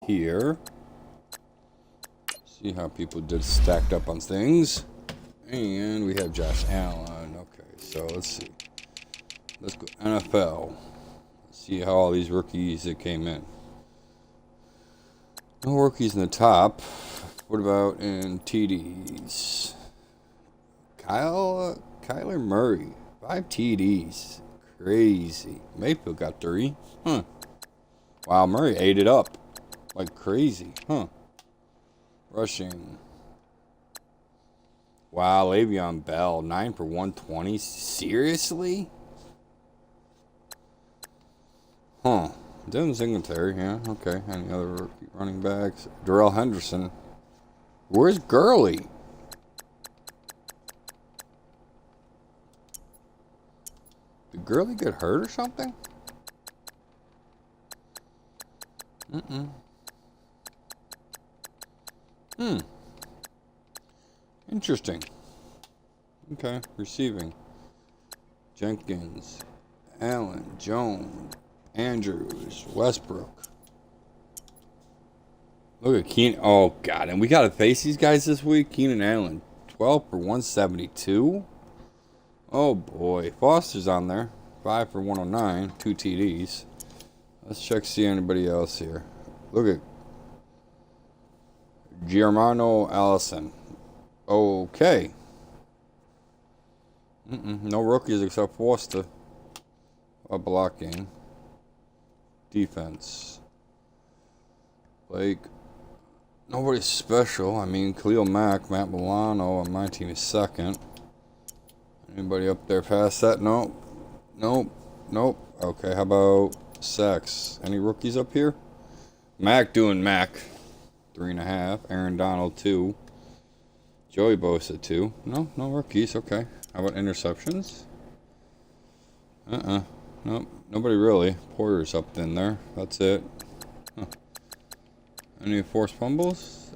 here. See how people did stacked up on things. And we have Josh Allen. Okay, so let's see. Let's go NFL. Let's see how all these rookies that came in. No rookies in the top. What about in TDs? Kyler Murray. 5 TDs. Crazy. Mayfield got 3. Huh. Wow, Murray ate it up. Like crazy. Huh. Rushing. Wow, Le'Veon Bell. 9 for 120. Seriously? Huh. Devin Singletary, yeah, okay. Any other rookie running backs? Darrell Henderson. Where's Gurley? Did Gurley get hurt or something? Interesting. Okay, receiving. Jenkins, Allen, Jones, Andrews, Westbrook. Look at Keenan. Oh, God. And we got to face these guys this week. Keenan Allen, 12 for 172. Oh, boy. Foster's on there. 5 for 109. 2 TDs. Let's check see anybody else here. Look at Germano Allison. Okay. No rookies except Foster. Blocking. Defense. Like, nobody special. I mean, Khalil Mack, Matt Milano on my team is second. Anybody up there past that? Nope. Nope. Nope. Okay, how about sacks? Any rookies up here? Mack doing Mack. 3.5. Aaron Donald, 2. Joey Bosa, 2. No rookies. Okay. How about interceptions? Nope. Nobody really. Porter's up in there. That's it. Huh. Any forced fumbles?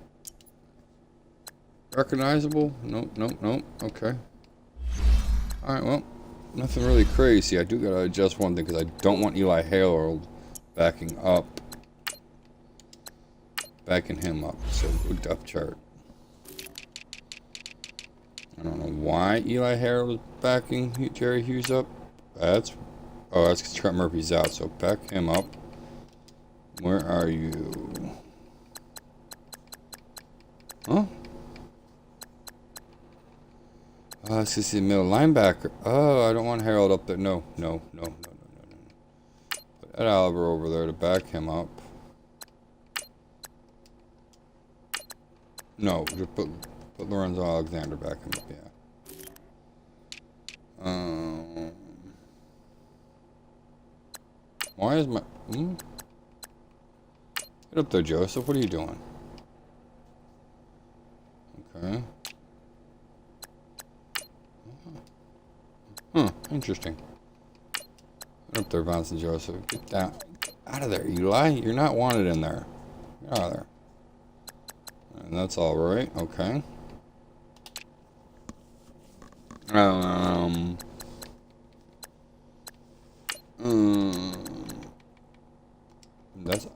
Recognizable? Nope. Okay. Alright, well, nothing really crazy. I do gotta adjust one thing because I don't want Eli Harold backing him up. So, good depth chart. I don't know why Eli Harold is backing Jerry Hughes up. That's because Trent Murphy's out. So, back him up. Where are you? Huh? This is the middle linebacker. Oh, I don't want Harold up there. No. Put Ed Oliver over there to back him up. No, just put Lorenzo Alexander back him up, yeah. Why is my... Get up there, Joseph. What are you doing? Okay. Interesting. Get up there, Bonson Joseph. Get down. Out of there, Eli. You're not wanted in there. Get out of there. And that's all right. Okay. That's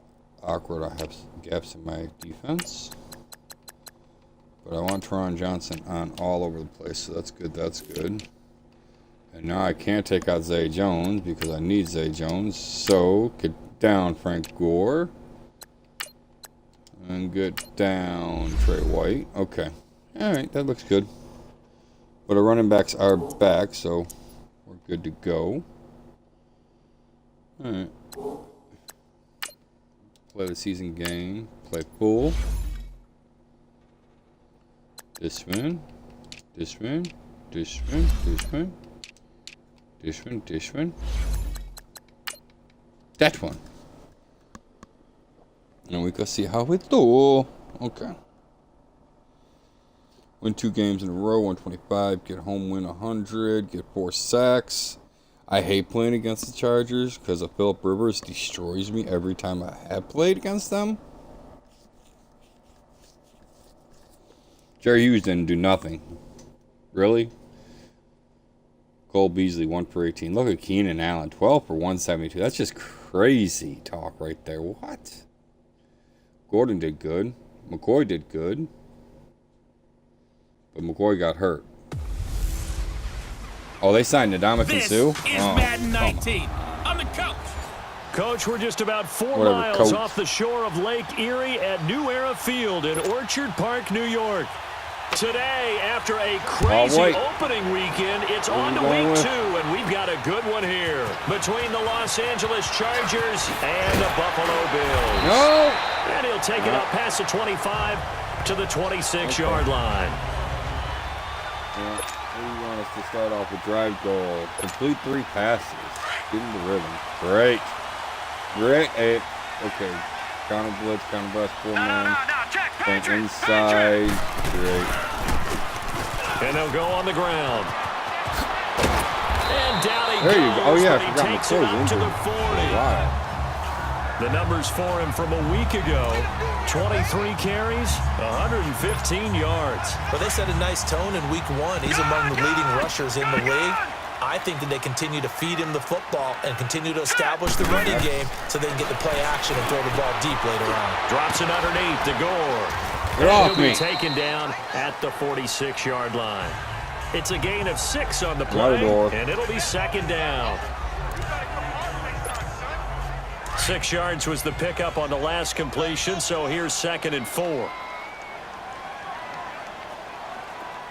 awkward. I have gaps in my defense. But I want Teron Johnson on all over the place, so that's good. That's good. And now I can't take out Zay Jones because I need Zay Jones. So, get down Frank Gore. And get down Trey White. Okay. Alright, that looks good. But our running backs are back, so we're good to go. Alright. Play the season game. Play full. This one. That one. And we can see how we do. Okay. Win 2 games in a row, 125. Get home win 100. Get 4 sacks. I hate playing against the Chargers because of Phillip Rivers destroys me every time I have played against them. Jerry Hughes didn't do nothing. Really? Cole Beasley, 1 for 18. Look at Keenan Allen, 12 for 172. That's just crazy talk right there. What? Gordon did good. McCoy did good. But McCoy got hurt. Oh, they signed Ndamukong Suh? This is Madden 19. I'm the coach. Coach, we're just about 4 Whatever, miles coach. off the shore of Lake Erie at New Era Field in Orchard Park, New York. Today, after a crazy opening weekend, it's on to week 2, and we've got a good one here between the Los Angeles Chargers and the Buffalo Bills. No! And he'll take it up past the 25 to the 26-yard line. Yeah, we want us to start off with drive goal. Complete 3 passes. Get in the rhythm. Great. Great. Hey, okay. Counter blitz, counter blitz, 4-man. Went inside. Great. And they'll go on the ground. And down he There goes. you go. Oh, yeah, I He forgot takes it McCoy's up to injured. the 40. Wow. The numbers for him from a week ago: 23 carries, 115 yards. But they set a nice tone in week 1. He's among the leading rushers in the league. I think that they continue to feed him the football and continue to establish the running game so they can get the play action and throw the ball deep later on. Drops it underneath to Gore. Get off He'll be me. taken down at the 46-yard line. It's a gain of 6 on the Another play, door. and it'll be second down. 6 yards was the pickup on the last completion, so here's 2nd and 4.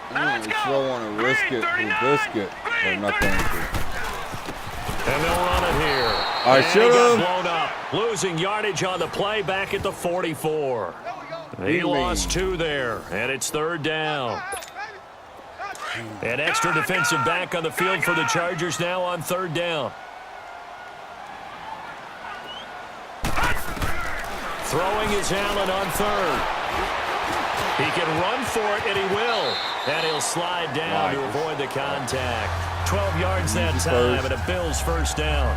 I still want to risk it for biscuit, but I'm not going to. And they'll run it here. I And he should got have. blown up, losing yardage on the play back at the 44. He lost 2 there, and it's 3rd down. An extra defensive back on the field for the Chargers now on 3rd down. Throwing is Allen on 3rd. He can run for it, and he will. And he'll slide down to avoid the contact. 12 yards that time, and a Bills first down.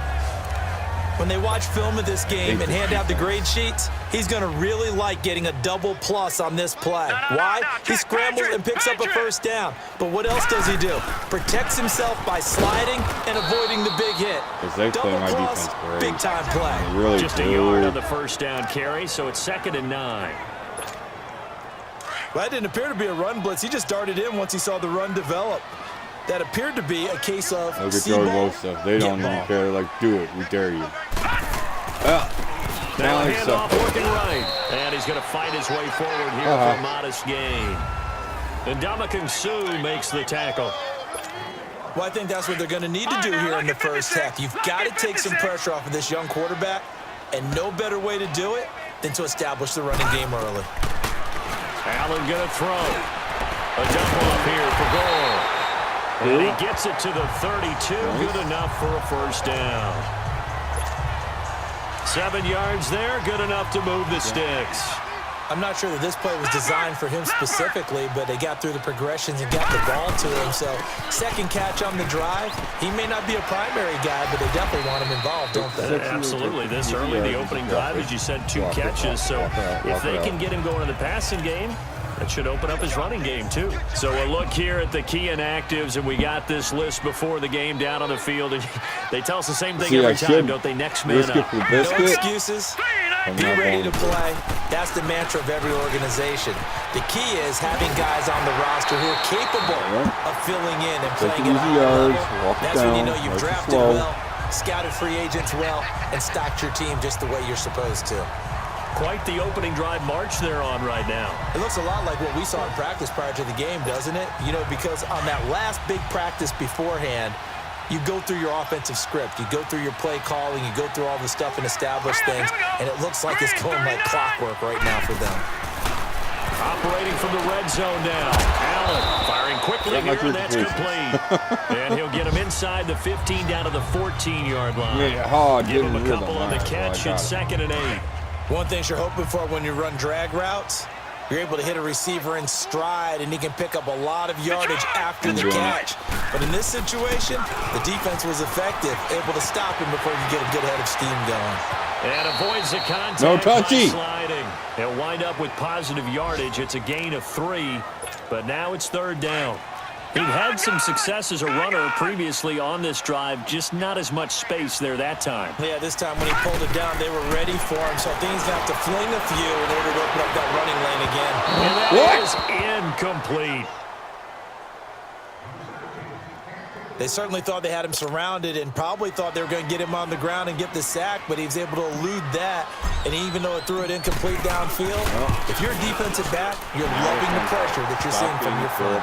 When they watch film of this game and hand out the grade sheets, he's going to really like getting a double plus on this play. Why? He scrambles and picks up a first down. But what else does he do? Protects himself by sliding and avoiding the big hit. Double plus, big-time play. Really Just a yard on the first down carry, so it's 2nd and 9. Well, that didn't appear to be a run blitz. He just darted in once he saw the run develop. That appeared to be a case of look at Joey Bosa stuff. They don't even care. They're like, do it. We dare you. Now handoff working right. And he's going to fight his way forward here for a modest gain. And Ndamukong Suh makes the tackle. Well, I think that's what they're going to need to do here in the first half. You've got to take some pressure off of this young quarterback, and no better way to do it than to establish the running game early. Allen going to throw. A dump off here for Gore. And he gets it to the 32. Good enough for a first down. 7 yards there. Good enough to move the sticks. I'm not sure that this play was designed for him specifically, but they got through the progressions and got the ball to him. So, second catch on the drive. He may not be a primary guy, but they definitely want him involved, don't they? Absolutely. This early, the opening drive, as you said, 2 catches. So, if they can get him going in the passing game, that should open up his running game, too. So we'll look here at the key inactives, and we got this list before the game down on the field. And they tell us the same thing every time, don't they? Next man up. No excuses. Be ready to play. That's the mantra of every organization. The key is having guys on the roster who are capable of filling in and playing at a high level. That's when you know you've drafted well, scouted free agents well, and stocked your team just the way you're supposed to. Quite the opening drive march they're on right now. It looks a lot like what we saw in practice prior to the game, doesn't it? You know, because on that last big practice beforehand, you go through your offensive script. You go through your play calling. You go through all the stuff and establish things. And it looks like it's going like clockwork right now for them. Operating from the red zone now. Allen firing quickly here, and that's complete. And he'll get him inside the 15 down to the 14-yard line. Give him a couple on the catch. It's 2nd and 8. One thing you're hoping for when you run drag routes, you're able to hit a receiver in stride, and he can pick up a lot of yardage after the catch. But in this situation, the defense was effective, able to stop him before you get a good head of steam going. And avoids the contact. No touchy. Sliding. He'll wind up with positive yardage. It's a gain of 3, but now it's 3rd down. He'd had some success as a runner previously on this drive, just not as much space there that time. Yeah, this time when he pulled it down, they were ready for him, so I think he's going to have to fling a few in order to open up that running lane again. And that is incomplete. They certainly thought they had him surrounded and probably thought they were going to get him on the ground and get the sack, but he was able to elude that. And even though it threw it incomplete downfield, if you're a defensive back, you're loving the pressure that you're seeing from your front.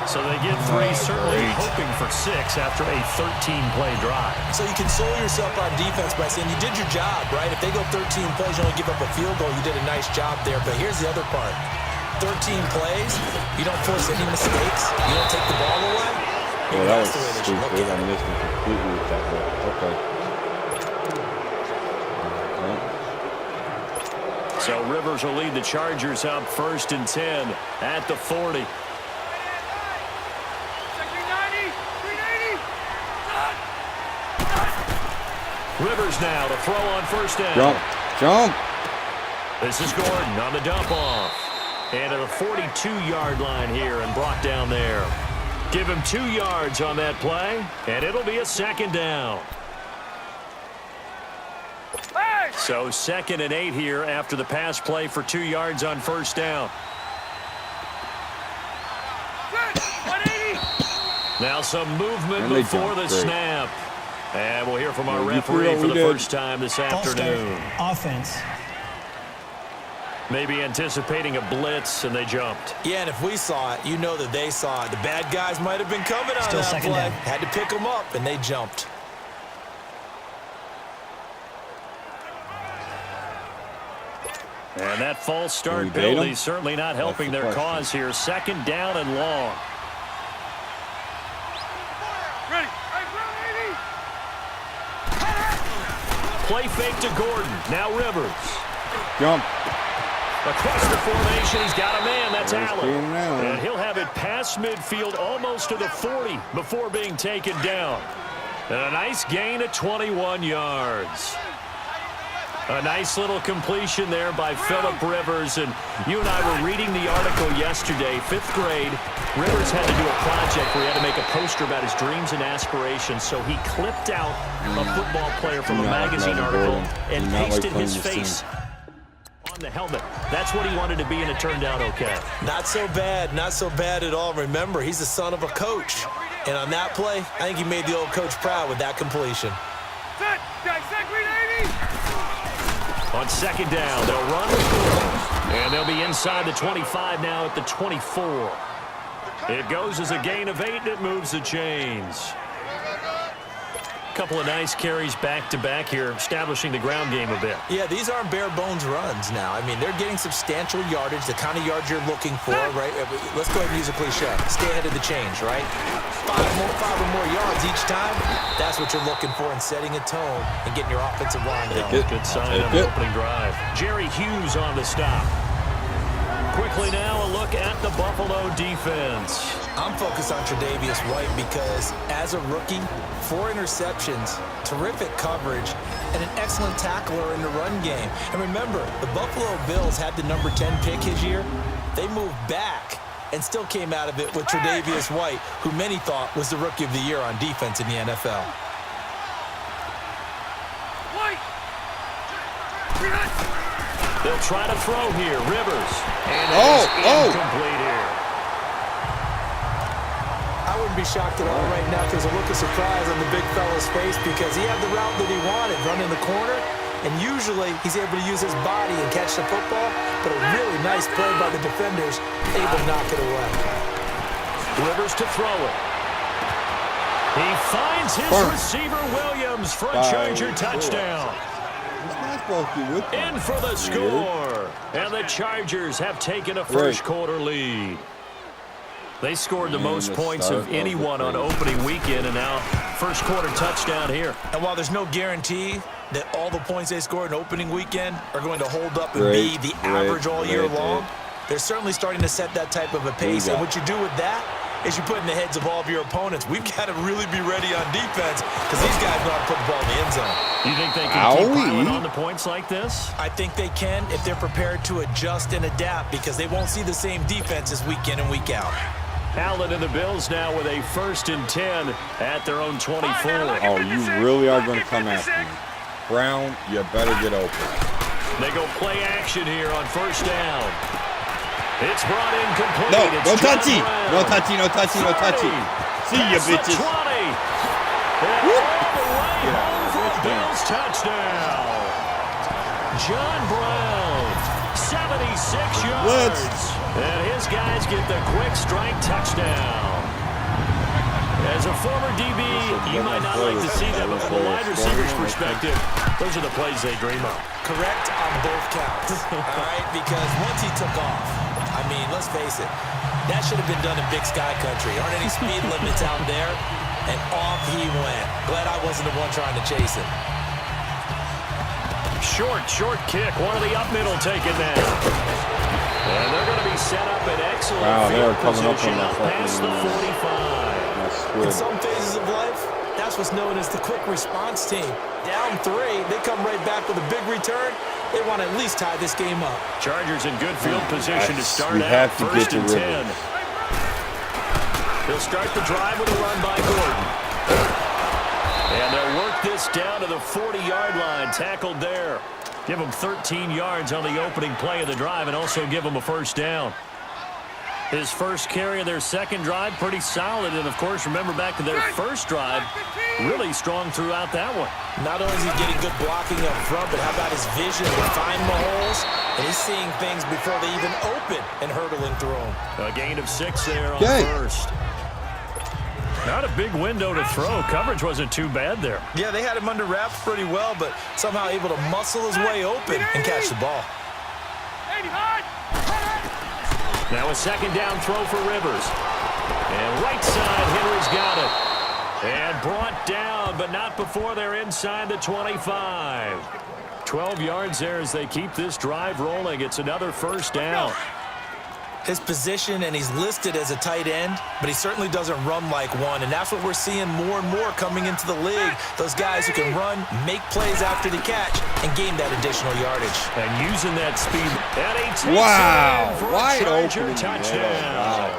So they get 3, certainly hoping for 6 after a 13-play drive. So you console yourself on defense by saying you did your job, right? If they go 13 plays, you only give up a field goal, you did a nice job there. But here's the other part. 13 plays, you don't force any mistakes, you don't take the ball away. Well, that was stupid. I missed it completely with that one. Okay. So Rivers will lead the Chargers up 1st and 10 at the 40. Rivers now to throw on 1st down. Jump. This is Gordon on the dump off. And at the 42-yard line here and brought down there. Give him 2 yards on that play, and it'll be a 2nd down. So 2nd and 8 here after the pass play for 2 yards on 1st down. Now some movement before the snap. And we'll hear from our referee for the first time this afternoon. Offense. Maybe anticipating a blitz, and they jumped. Yeah, and if we saw it, you know that they saw it. The bad guys might have been coming on that play. Down. Had to pick them up, and they jumped. And that false start penalty certainly not helping their cause here. 2nd down and long. Play fake to Gordon. Now Rivers. Jump. Across the formation, he's got a man. That's Allen. And he'll have it past midfield almost to the 40 before being taken down. And a nice gain of 21 yards. A nice little completion there by Phillip Rivers. And you and I were reading the article yesterday, 5th grade. Rivers had to do a project where he had to make a poster about his dreams and aspirations. So he clipped out a football player from a magazine article and pasted his face on the helmet. That's what he wanted to be, and it turned out okay. Not so bad. Not so bad at all. Remember, he's the son of a coach. And on that play, I think he made the old coach proud with that completion. On 2nd down, they'll run with Gordon. And they'll be inside the 25 now at the 24. It goes as a gain of 8, and it moves the chains. Couple of nice carries back-to-back here, establishing the ground game a bit. Yeah, these aren't bare-bones runs now. I mean, they're getting substantial yardage, the kind of yards you're looking for, right? Let's go ahead and use a cliche. Stay ahead of the change, right? 5 or more yards each time, that's what you're looking for in setting a tone and getting your offensive line going. Good sign of the opening drive. Jerry Hughes on the stop. Quickly now, a look at the Buffalo defense. I'm focused on Tre'Davious White because as a rookie, 4 interceptions, terrific coverage, and an excellent tackler in the run game. And remember, the Buffalo Bills had the number 10 pick his year. They moved back and still came out of it with Tre'Davious White, who many thought was the Rookie of the Year on defense in the NFL. They'll try to throw here. Rivers. And it's incomplete here. I wouldn't be shocked at all right now because there's a look of surprise on the big fella's face because he had the route that he wanted, running the corner, and usually he's able to use his body and catch the football, but a really nice play by the defenders, able to knock it away. Rivers to throw it. He finds his receiver Williams for a Charger touchdown. In for the score. And the Chargers have taken a first quarter lead. They scored the most points of anyone on opening weekend, and now first quarter touchdown here. And while there's no guarantee that all the points they scored in opening weekend are going to hold up and be the average all year long, they're certainly starting to set that type of a pace. And what you do with that is you put in the heads of all of your opponents. We've got to really be ready on defense because these guys know how to put the ball in the end zone. You think they can keep piling on the points like this? I think they can if they're prepared to adjust and adapt because they won't see the same defenses week in and week out. Allen and the Bills now with a 1st and 10 at their own 24. Oh, you really are going to come after me. Brown, you better get open. They go play action here on 1st down. It's brought in complete. No touchy. No touchy, no touchy, no touchy. See ya, bitches. 20. And all the way home for a Bills touchdown. John Brown, 76 yards. And his guys get the quick strike touchdown. As a former DB, you might not like to see that, but from a wide receiver's perspective, those are the plays they dream of. Correct on both counts, all right? Because once he took off, I mean, let's face it, that should have been done in Big Sky Country. Aren't any speed limits out there? And off he went. Glad I wasn't the one trying to chase him. Short kick. One of the up middle taken now. And they're going to be set up in excellent field position up past the 45. In some phases of life, that's what's known as the quick response team. Down 3, they come right back with a big return. They want to at least tie this game up. Chargers in good field position to start out. 1st and 10. They'll start the drive with a run by Gordon. And they'll work this down to the 40-yard line. Tackled there. Give them 13 yards on the opening play of the drive and also give them a 1st down. His first carry of their 2nd drive, pretty solid. And, of course, remember back to their 1st drive, really strong throughout that one. Not only is he getting good blocking up front, but how about his vision to find the holes? And he's seeing things before they even open and hurdling through them. A gain of 6 there on 1st. Not a big window to throw. Coverage wasn't too bad there. Yeah, they had him under wraps pretty well, but somehow able to muscle his way open and catch the ball. Now a 2nd down throw for Rivers. And right side, Henry's got it. And brought down, but not before they're inside the 25. 12 yards there as they keep this drive rolling. It's another 1st down. His position, and he's listed as a tight end, but he certainly doesn't run like one, and that's what we're seeing more and more coming into the league. Those guys who can run, make plays after the catch, and gain that additional yardage. And using that speed. And Wide open touchdown. Wow.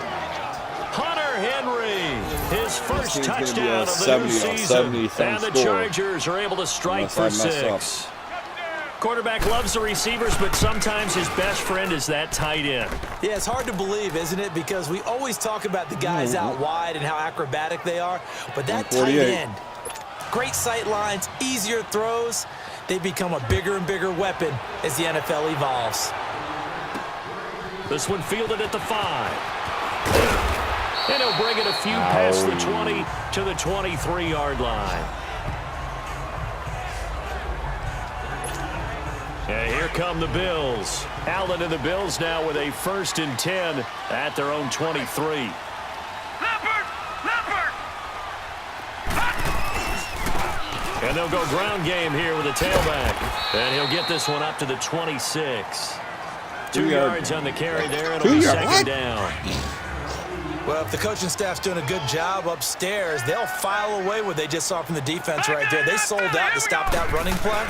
Hunter Henry, his first touchdown of the 70, new season. 70 and the score. Chargers are able to strike for 6. Quarterback loves the receivers, but sometimes his best friend is that tight end. Yeah, it's hard to believe, isn't it? Because we always talk about the guys out wide and how acrobatic they are. But that tight end, great sight lines, easier throws, they become a bigger and bigger weapon as the NFL evolves. This one fielded at the 5. And he'll bring it a few past the 20 to the 23-yard line. And here come the Bills. Allen and the Bills now with a 1st and 10 at their own 23. And they'll go ground game here with a tailback. And he'll get this one up to the 26. 2 yards on the carry there. It'll be 2nd down. Well, if the coaching staff's doing a good job upstairs, they'll file away what they just saw from the defense right there. They sold out to stop that running play.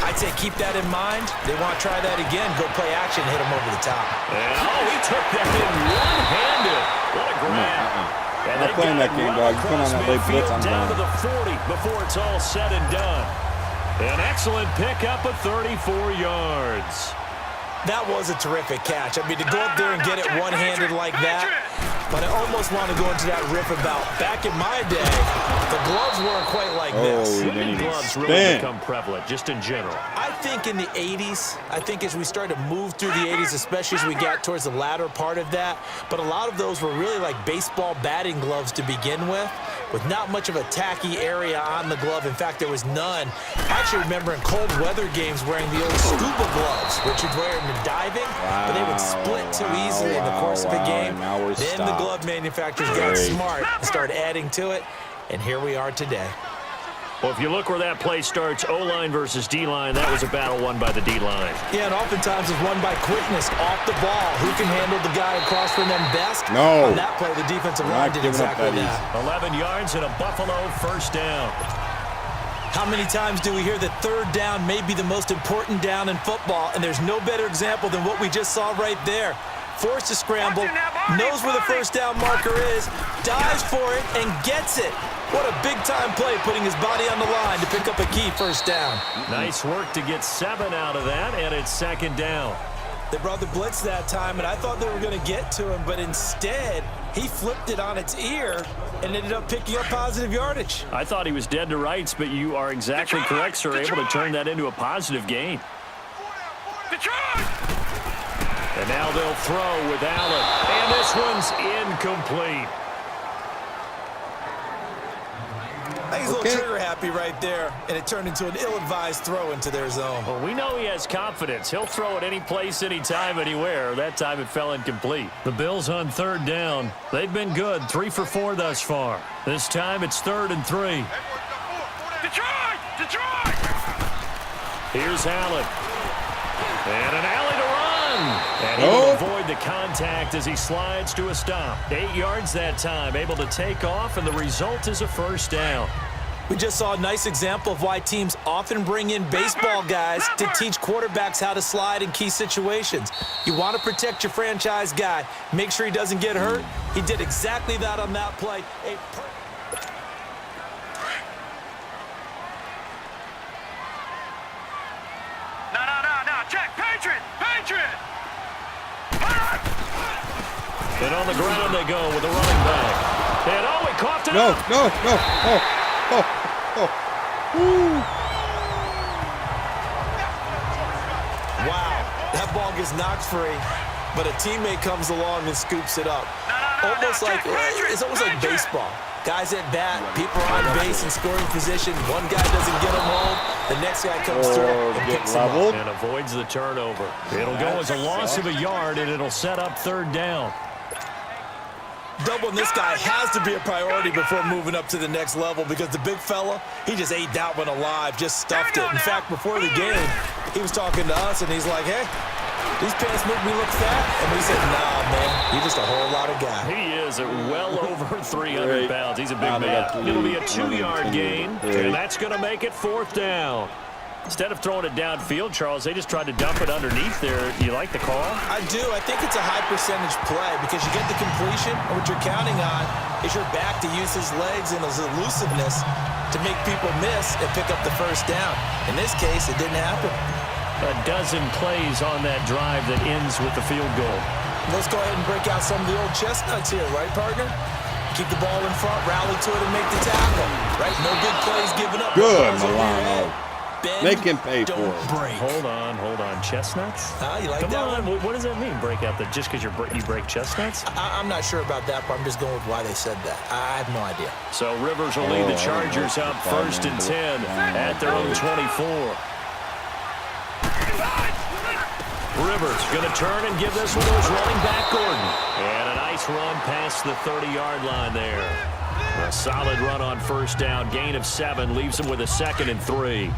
I'd say keep that in mind. They want to try that again. Go play action, hit him over the top. And, he took that in one-handed. What a grab. And I'm playing that game, dog. You come on that late blitz, I'm down going. to the 40 before it's all said and done. An excellent pickup of 34 yards. That was a terrific catch. I mean, to go up there and get it one-handed like that, but I almost want to go into that riff about back in my day, the gloves weren't quite like this. When gloves really become prevalent, just in general? I think in the 80s, I think as we started to move through the 80s, especially as we got towards the latter part of that, but a lot of those were really like baseball batting gloves to begin with not much of a tacky area on the glove. In fact, there was none. I actually remember in cold weather games wearing the old scuba gloves, which you'd wear in the diving, but they would split too easily in the course of a game. Then the glove manufacturers got smart and started adding to it, and here we are today. Well, if you look where that play starts, O-line versus D-line, that was a battle won by the D-line. Yeah, and oftentimes it's won by quickness off the ball. Who can handle the guy across from them best? No. On that play, the defensive line did exactly that. 11 yards and a Buffalo first down. How many times do we hear that third down may be the most important down in football, and there's no better example than what we just saw right there. Forced to scramble, knows where the first down marker is, dives for it, and gets it. What a big-time play, putting his body on the line to pick up a key first down. Nice work to get 7 out of that, and it's second down. They brought the blitz that time, and I thought they were going to get to him, but instead, he flipped it on its ear and ended up picking up positive yardage. I thought he was dead to rights, but you are exactly correct, sir. Able to turn that into a positive gain. And now they'll throw with Allen. And this one's incomplete. I think he's a little trigger happy right there, and it turned into an ill-advised throw into their zone. Well, we know he has confidence. He'll throw it any place, anytime, anywhere. That time it fell incomplete. The Bills on third down. They've been good, 3 for 4 thus far. This time it's 3rd and 3. Detroit! Here's Allen. And an alley to run. And he will avoid the contact as he slides to a stop. 8 yards that time, able to take off, and the result is a first down. We just saw a nice example of why teams often bring in baseball guys to teach quarterbacks how to slide in key situations. You want to protect your franchise guy. Make sure he doesn't get hurt. He did exactly that on that play. No. Check. Patriot. And on the ground they go with the running back. And he coughed it up. No. Wow, that ball gets knocked free, but a teammate comes along and scoops it up. It's almost like baseball. Guys at bat, people are on base in scoring position. One guy doesn't get him home, the next guy comes through and picks him up. And avoids the turnover. It'll go as a loss of a yard, and it'll set up third down. Doubling this guy has to be a priority before moving up to the next level, because the big fella, he just ate that one alive, just stuffed it. In fact, before the game, he was talking to us, and he's like, hey, these pants make me look fat. And we said, nah, man, you're just a whole lot of guy. He is at well over 300 pounds. He's a big man. It'll be a 2-yard gain, and that's going to make it fourth down. Instead of throwing it downfield, Charles, they just tried to dump it underneath there. Do you like the call? I do. I think it's a high-percentage play because you get the completion, and what you're counting on is your back to use his legs and his elusiveness to make people miss and pick up the first down. In this case, it didn't happen. A dozen plays on that drive that ends with the field goal. Let's go ahead and break out some of the old chestnuts here, right, partner? Keep the ball in front, rally to it, and make the tackle. Right? No big plays given up. Good, Milano. Make him pay for it. Break. Hold on. Chestnuts? You like Come that on. one? What does that mean, break out the, just because you break chestnuts? I'm not sure about that, but I'm just going with why they said that. I have no idea. So Rivers will lead the Chargers up 1st and 10 at their own 24. Rivers going to turn and give this one to his running back, Gordon. And a nice run past the 30-yard line there. A solid run on first down. Gain of 7 leaves him with a 2nd and 3.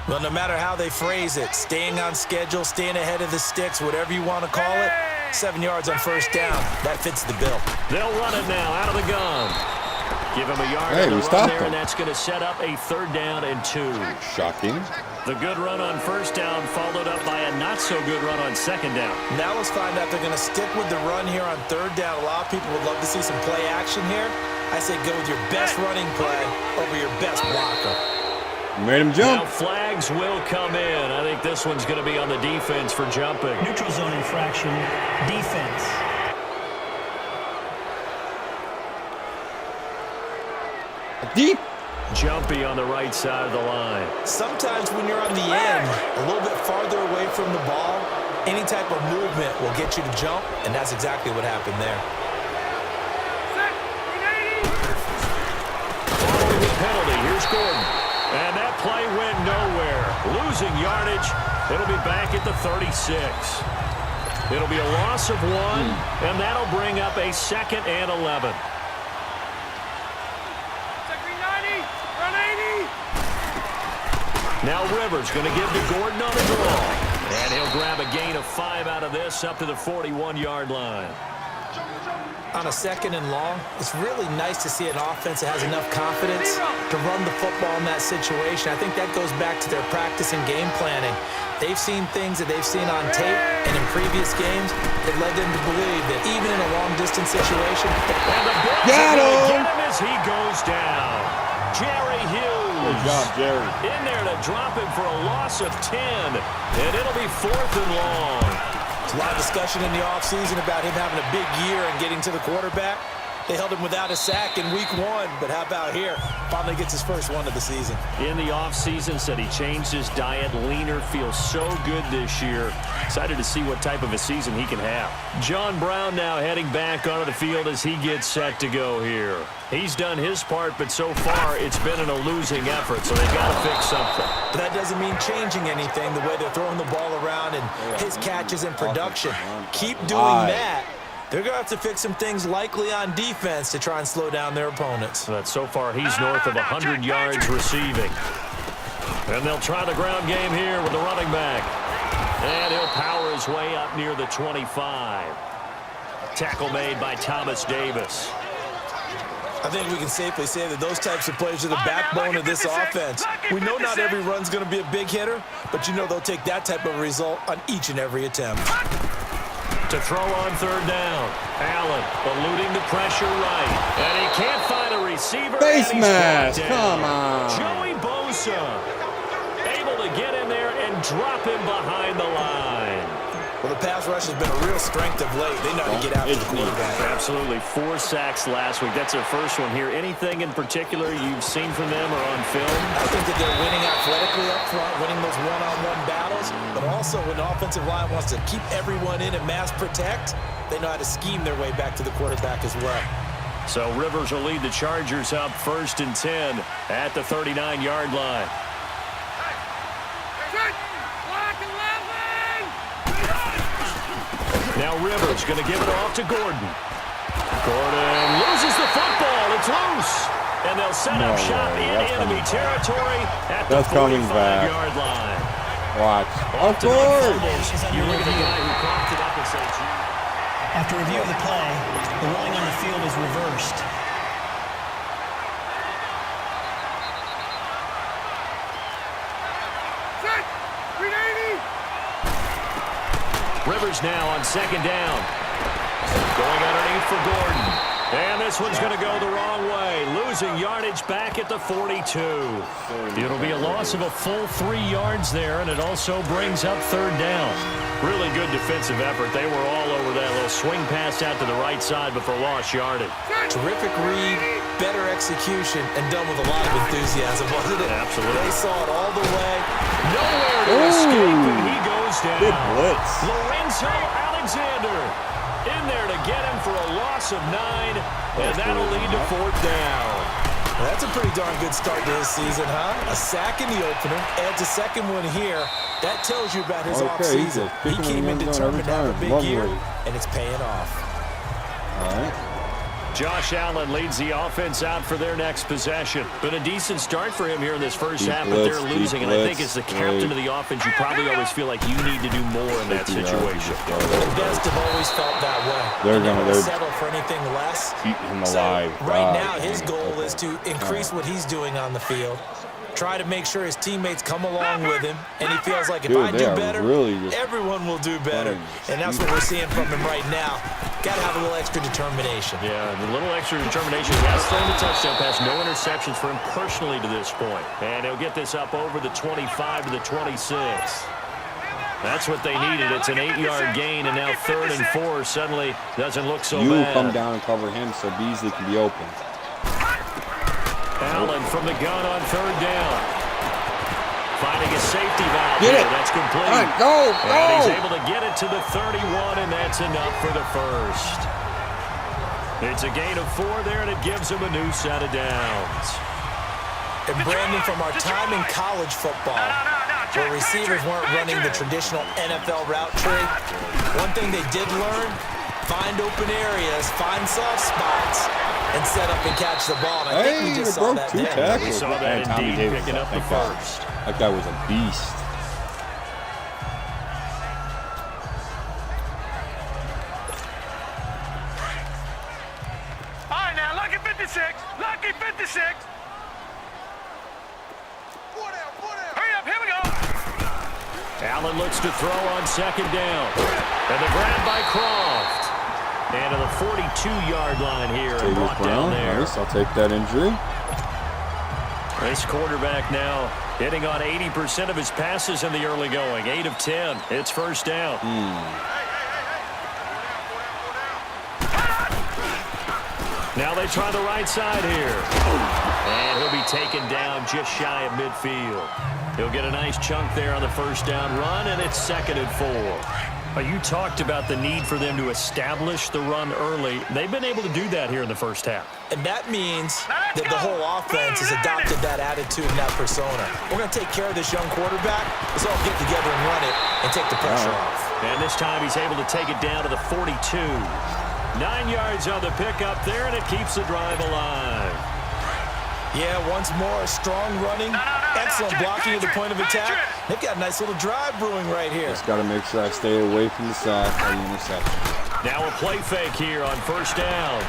Well, no matter how they phrase it, staying on schedule, staying ahead of the sticks, whatever you want to call it, 7 yards on first down, that fits the bill. They'll run it now out of the gun. Give him a yard on the run there, and that's going to set up a 3rd down and 2. Shocking. The good run on first down followed up by a not-so-good run on 2nd down. Now let's find out if they're going to stick with the run here on 3rd down. A lot of people would love to see some play action here. I say go with your best running play over your best blocker. Made him jump. Now flags will come in. I think this one's going to be on the defense for jumping. Neutral zone infraction, defense. Deep. Jumpy on the right side of the line. Sometimes when you're on the end, a little bit farther away from the ball, any type of movement will get you to jump, and that's exactly what happened there. Following the penalty, here's Gordon. And that play went nowhere. Losing yardage. It'll be back at the 36. It'll be a loss of 1, and that'll bring up a 2nd and 11. Run 80. Now Rivers going to give to Gordon on the draw. And he'll grab a gain of 5 out of this up to the 41-yard line. On a 2nd and long, it's really nice to see an offense that has enough confidence to run the football in that situation. I think that goes back to their practice and game planning. They've seen things that they've seen on tape and in previous games that led them to believe that even in a long-distance situation, and the Bills are going to get him as he goes down. Jerry Hughes. Good job, Jerry. In there to drop him for a loss of 10, and it'll be 4th and long. There's a lot of discussion in the offseason about him having a big year and getting to the quarterback. They held him without a sack in week 1, but how about here? Finally gets his first one of the season. In the offseason, said he changed his diet, leaner, feels so good this year. Excited to see what type of a season he can have. John Brown now heading back onto the field as he gets set to go here. He's done his part, but so far it's been in a losing effort, so they've got to fix something. But that doesn't mean changing anything, the way they're throwing the ball around and his catches and production. Keep doing that. They're going to have to fix some things likely on defense to try and slow down their opponents. But so far, he's north of 100 yards receiving. And they'll try the ground game here with the running back. And he'll power his way up near the 25. Tackle made by Thomas Davis. I think we can safely say that those types of plays are the backbone of this offense. We know not every run's going to be a big hitter, but you know they'll take that type of result on each and every attempt. To throw on 3rd down. Allen eluding the pressure right. And he can't find a receiver. Face mask, come on. Joey Bosa able to get in there and drop him behind the line. Well, the pass rush has been a real strength of late. They know how to get after the quarterback. Absolutely. 4 sacks last week. That's their first one here. Anything in particular you've seen from them or on film? I think that they're winning athletically up front, winning those one-on-one battles, but also when the offensive line wants to keep everyone in and mass protect, they know how to scheme their way back to the quarterback as well. So Rivers will lead the Chargers up 1st and 10 at the 39-yard line. Now Rivers going to give it off to Gordon. Gordon loses the football. It's loose. And they'll set up shop in enemy territory at the 45-yard line. Watch. Of course. You look at the guy who coughed it up and said, After review of the play, the ruling on the field is reversed. Rivers now on 2nd down. Going underneath for Gordon. And this one's going to go the wrong way. Losing yardage back at the 42. It'll be a loss of a full 3 yards there, and it also brings up 3rd down. Really good defensive effort. They were all over that little swing pass out to the right side before lost yardage. Terrific read, better execution, and done with a lot of enthusiasm, wasn't it? Absolutely. They saw it all the way. Nowhere to escape, and he goes down. Good blitz. Lorenzo Alexander in there to get him for a loss of 9, and that'll lead to 4th down. Well, that's a pretty darn good start to his season, huh? A sack in the opener, adds a 2nd one here. That tells you about his offseason. He came in determined to have a big year, and it's paying off. All right. Josh Allen leads the offense out for their next possession. Been a decent start for him here in this first half, but they're losing. And I think as the captain of the offense, you probably always feel like you need to do more in that situation. The best have always felt that way. They're going to settle for anything less. Keep him alive. Right now, his goal is to increase what he's doing on the field. Try to make sure his teammates come along with him, and he feels like if I do better, everyone will do better. And that's what we're seeing from him right now. Got to have a little extra determination. Yeah, the little extra determination. He has thrown the touchdown pass, no interceptions for him personally to this point. And he'll get this up over the 25 to the 26. That's what they needed. It's an 8-yard gain, and now 3rd and 4 suddenly doesn't look so bad. You come down and cover him so Beasley can be open. Allen from the gun on 3rd down. Finding a safety valve. Get it. That's complete. All right, go, go. And he's able to get it to the 31, and that's enough for the first. It's a gain of 4 there, and it gives him a new set of downs. And Brandon, from our time in college football, where receivers weren't running the traditional NFL route tree, one thing they did learn find open areas, find soft spots, and set up and catch the ball. And I think we just saw that two there. tackles. We saw that Tommy indeed, Davis, picking up the thank God. first. That guy was a beast. All right, now, lucky 56. Lucky 56. Hurry up, here we go. Allen looks to throw on second down. And the grab by Croft. And to the 42-yard line here. And brought down there. Nice, I'll take that injury. This quarterback now hitting on 80% of his passes in the early going. 8 of 10. It's first down. Now they try the right side here. And he'll be taken down just shy of midfield. He'll get a nice chunk there on the first down run, and it's 2nd and 4. You talked about the need for them to establish the run early. They've been able to do that here in the first half. And that means that the whole offense has adopted that attitude and that persona. We're going to take care of this young quarterback. Let's all get together and run it and take the pressure off. And this time he's able to take it down to the 42. 9 yards on the pickup there, and it keeps the drive alive. Yeah, once more, strong running, excellent blocking at the point of attack. They've got a nice little drive brewing right here. Just got to make sure I stay away from the sack or the interception. Now a play fake here on first down.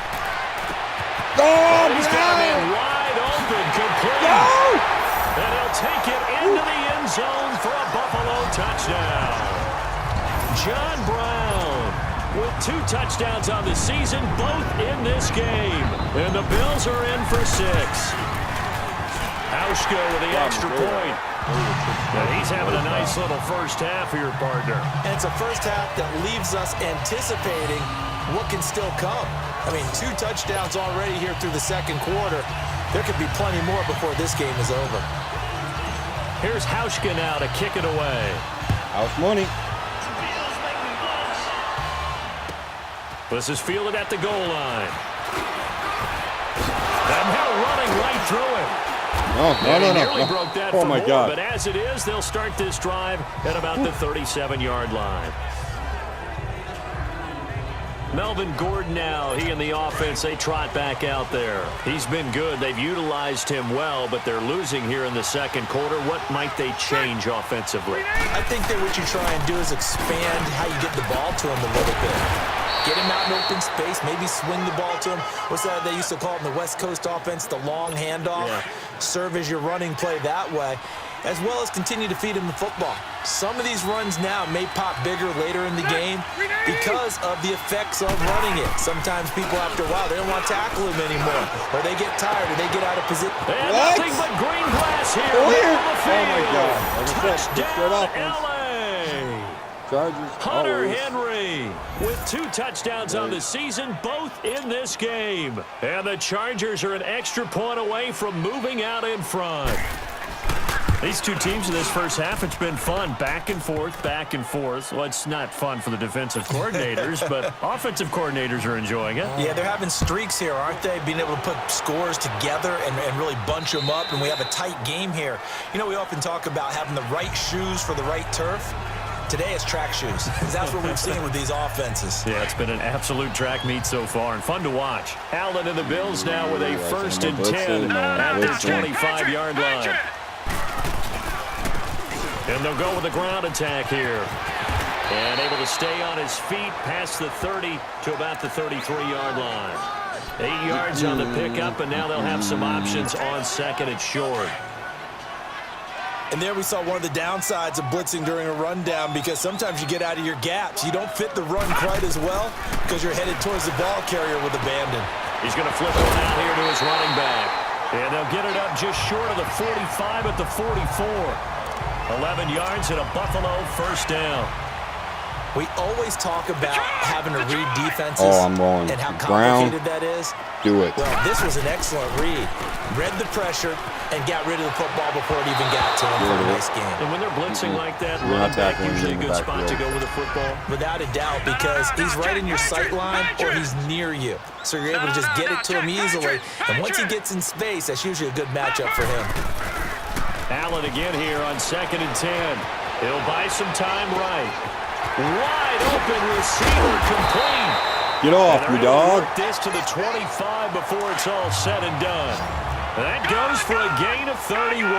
Oh, He's got him in wide open, complete. And he'll take it into the end zone for a Buffalo touchdown. John Brown with 2 touchdowns on the season, both in this game. And the Bills are in for 6. Hauschka with the extra point. And he's having a nice little first half for your partner. And it's a first half that leaves us anticipating what can still come. I mean, 2 touchdowns already here through the second quarter. There could be plenty more before this game is over. Here's Hauschka now to kick it away. House money. This is fielded at the goal line. And now running right through him. No. Nearly broke that Oh, for my more, God. but as it is, they'll start this drive at about the 37-yard line. Melvin Gordon now, he and the offense, they trot back out there. He's been good. They've utilized him well, but they're losing here in the second quarter. What might they change offensively? I think that what you try and do is expand how you get the ball to him a little bit. Get him out in open space, maybe swing the ball to him. What's that they used to call it in the West Coast offense, the long handoff? Yeah. Serve as your running play that way, as well as continue to feed him the football. Some of these runs now may pop bigger later in the game because of the effects of running it. Sometimes people, after a while, they don't want to tackle him anymore, or they get tired, or they get out of position. And nothing but green glass here. Oh, Middle here. of the Oh, field. my God. Like I said, just good Touchdown, offense. LA. Chargers. Hunter always. Henry with 2 touchdowns on the season, both in this game. And the Chargers are an extra point away from moving out in front. These 2 teams in this first half, it's been fun. Back and forth, back and forth. Well, it's not fun for the defensive coordinators, but offensive coordinators are enjoying it. Yeah, they're having streaks here, aren't they? Being able to put scores together and really bunch them up, and we have a tight game here. You know, we often talk about having the right shoes for the right turf. Today it's track shoes, because that's what we've seen with these offenses. Yeah, it's been an absolute track meet so far and fun to watch. Allen and the Bills now with a 1st and 10 at their 25-yard line. And they'll go with a ground attack here. And able to stay on his feet past the 30 to about the 33-yard line. 8 yards on the pickup, and now they'll have some options on 2nd and short. And there we saw one of the downsides of blitzing during a rundown, because sometimes you get out of your gaps. You don't fit the run quite as well because you're headed towards the ball carrier with abandon. He's going to flip it out here to his running back. And they'll get it up just short of the 45 at the 44. 11 yards and a Buffalo first down. We always talk about having to read defenses and how complicated that is. Do it. Well, this was an excellent read. Read the pressure and got rid of the football before it even got to him for a nice game. And when they're blitzing like that, running back usually a good spot to go with the football. Without a doubt, because he's right in your sight line or he's near you. So you're able to just get it to him easily. And once he gets in space, that's usually a good matchup for him. Allen again here on 2nd and 10. He'll buy some time right. Wide open receiver complete. Get off me, dog. Work this to the 25 before it's all said and done. That goes for a gain of 31.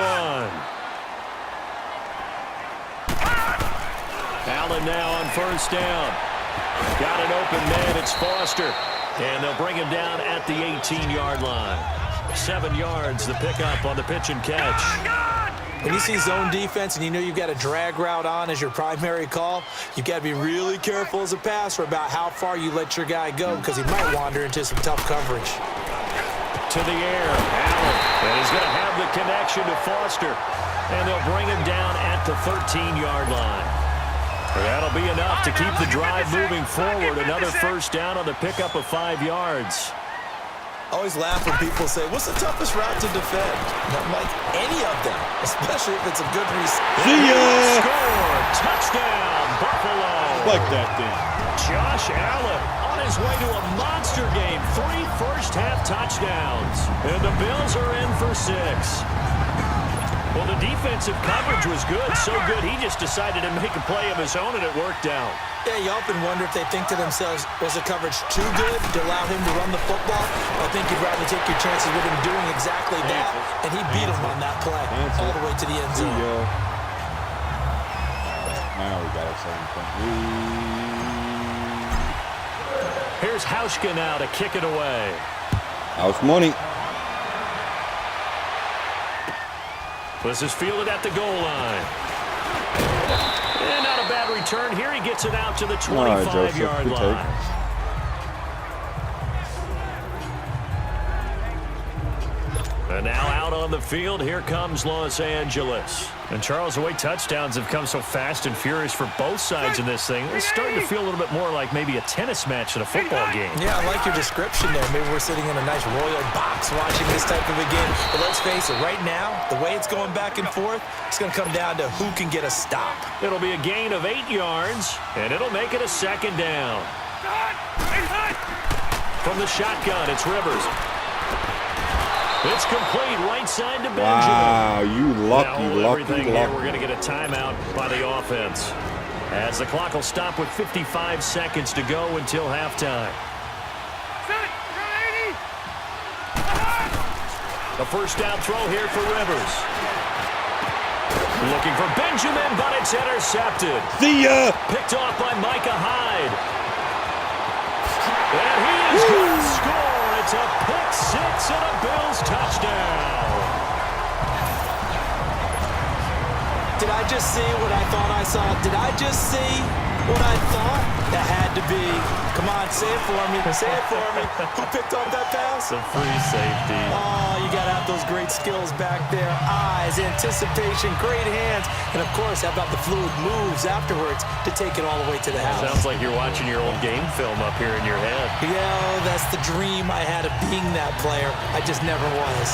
Allen now on first down. Got an open man. It's Foster. And they'll bring him down at the 18-yard line. 7 yards, the pickup on the pitch and catch. When you see zone defense and you know you've got a drag route on as your primary call, you've got to be really careful as a passer about how far you let your guy go because he might wander into some tough coverage. To the air, Allen. And he's going to have the connection to Foster. And they'll bring him down at the 13-yard line. That'll be enough to keep the drive moving forward. Another first down on the pickup of 5 yards. I always laugh when people say, what's the toughest route to defend? And I'm like, any of them, especially if it's a good receiver. See ya! Score! Touchdown, Buffalo! Like that thing. Josh Allen on his way to a monster game. 3 first-half touchdowns. And the Bills are in for 6. Well, the defensive coverage was good, so good he just decided to make a play of his own, and it worked out. Yeah, you often wonder if they think to themselves, was the coverage too good to allow him to run the football? I think you'd rather take your chances with him doing exactly that, and he beat him on that play all the way to the end zone. Now we got a 7-point lead. Here's Hauschka now to kick it away. House money. This is fielded at the goal line. And not a bad return here. He gets it out to the 25-yard line. And now out on the field, here comes Los Angeles. And Charles, the way touchdowns have come so fast and furious for both sides in this thing, it's starting to feel a little bit more like maybe a tennis match than a football game. Yeah, I like your description there. Maybe we're sitting in a nice royal box watching this type of a game. But let's face it, right now, the way it's going back and forth, it's going to come down to who can get a stop. It'll be a gain of 8 yards, and it'll make it a second down. From the shotgun, it's Rivers. It's complete right side to Benjamin. Wow, you lucky. We're going to get a timeout by the offense. As the clock will stop with 55 seconds to go until halftime. The first down throw here for Rivers. Looking for Benjamin, but it's intercepted. See ya! Picked off by Micah Hyde. And he is going to score. It's a pick six and a Bills touchdown. Did I just see what I thought I saw? Did I just see what I thought? That had to be. Come on, say it for me. Say it for me. Who picked up that pass? The free safety. Oh, you got to have those great skills back there. Eyes, anticipation, great hands. And, of course, how about the fluid moves afterwards to take it all the way to the house? Sounds like you're watching your old game film up here in your head. Yeah, that's the dream I had of being that player. I just never was.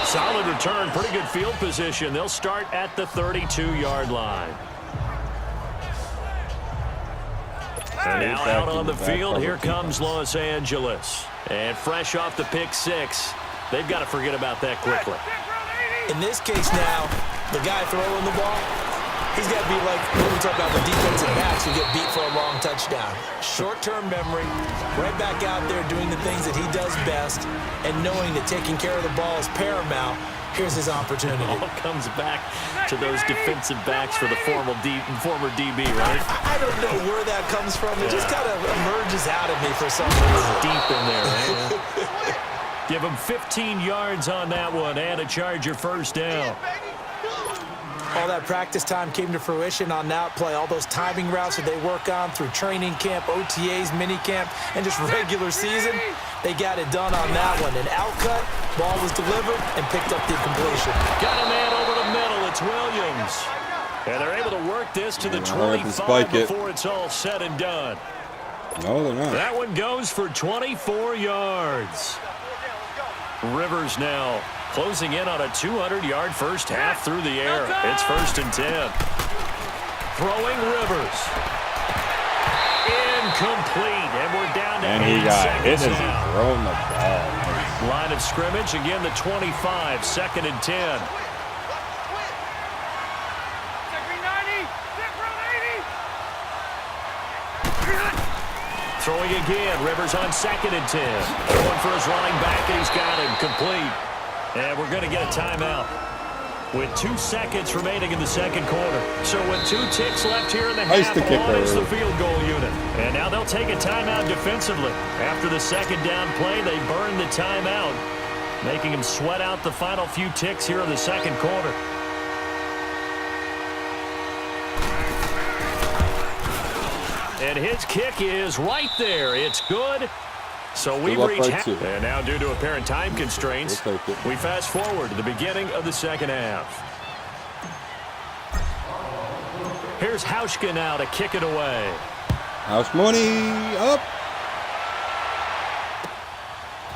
Solid return, pretty good field position. They'll start at the 32-yard line. And now out on the field, here comes Los Angeles. And fresh off the pick six, they've got to forget about that quickly. In this case now, the guy throwing the ball, he's got to be like when we talk about the defensive backs who get beat for a long touchdown. Short-term memory, right back out there doing the things that he does best, and knowing that taking care of the ball is paramount. Here's his opportunity. It all comes back to those defensive backs for the former DB, right? I don't know where that comes from. It just kind of emerges out of me for some reason. Deep in there, man. Give him 15 yards on that one and a Charger first down. All that practice time came to fruition on that play. All those timing routes that they work on through training camp, OTAs, minicamp, and just regular season, they got it done on that one. An outcut, ball was delivered, and picked up the completion. Got a man over the middle. It's Williams. And they're able to work this to the 25 before it's all said and done. No, they're not. That one goes for 24 yards. Rivers now closing in on a 200-yard first half through the air. It's 1st and 10. Throwing Rivers. Incomplete. And we're down to 8 seconds now. Throwing the ball. Line of scrimmage, again the 25, 2nd and 10. Throwing again. Rivers on 2nd and 10. Going for his running back, and he's got him complete. And we're going to get a timeout with 2 seconds remaining in the second quarter. So with 2 ticks left here in the half, on is the field goal unit. And now they'll take a timeout defensively. After the second down play, they burn the timeout, making him sweat out the final few ticks here in the second quarter. And his kick is right there. It's good. So we've reached half. And now, due to apparent time constraints, we fast forward to the beginning of the second half. Here's Hauschka now to kick it away. House money up.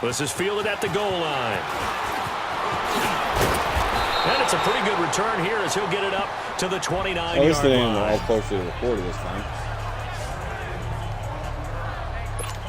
This is fielded at the goal line. And it's a pretty good return here as he'll get it up to the 29-yard line. All closer to the 40 this time.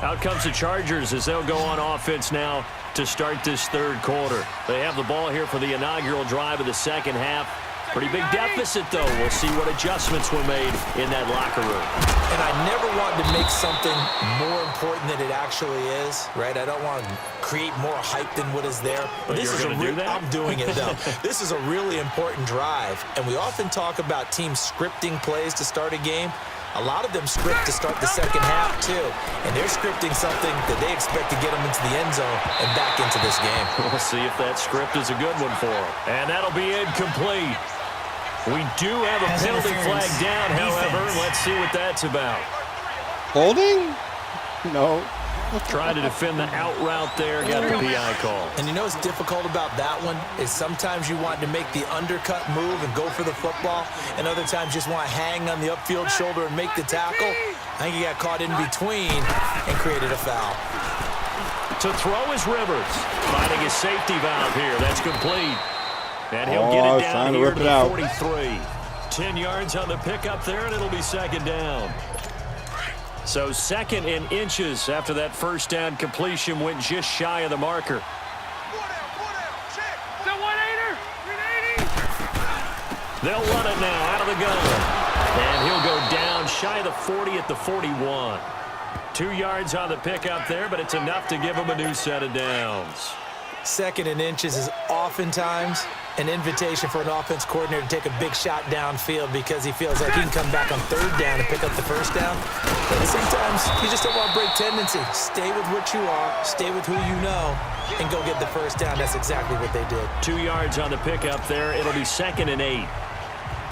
Out comes the Chargers as they'll go on offense now to start this third quarter. They have the ball here for the inaugural drive of the second half. Pretty big deficit, though. We'll see what adjustments were made in that locker room. And I never want to make something more important than it actually is, right? I don't want to create more hype than what is there. But this is I'm doing it, though. This is a really important drive. And we often talk about teams scripting plays to start a game. A lot of them script to start the second half, too. And they're scripting something that they expect to get them into the end zone and back into this game. We'll see if that script is a good one for them. And that'll be incomplete. We do have a penalty flag down, however. Let's see what that's about. Holding? No. Trying to defend the out route there. Got the PI call. And you know what's difficult about that one is sometimes you want to make the undercut move and go for the football, and other times just want to hang on the upfield shoulder and make the tackle. I think he got caught in between and created a foul. To throw is Rivers. Finding his safety valve here. That's complete. And he'll get it down here to the 43. 10 yards on the pickup there, and it'll be second down. So 2nd and inches after that first down completion went just shy of the marker. They'll run it now out of the gun. And he'll go down shy of the 40 at the 41. 2 yards on the pickup there, but it's enough to give him a new set of downs. 2nd and inches is oftentimes an invitation for an offense coordinator to take a big shot downfield because he feels like he can come back on 3rd down and pick up the first down. But sometimes you just don't want to break tendency. Stay with what you are, stay with who you know, and go get the first down. That's exactly what they did. 2 yards on the pickup there. It'll be 2nd and 8.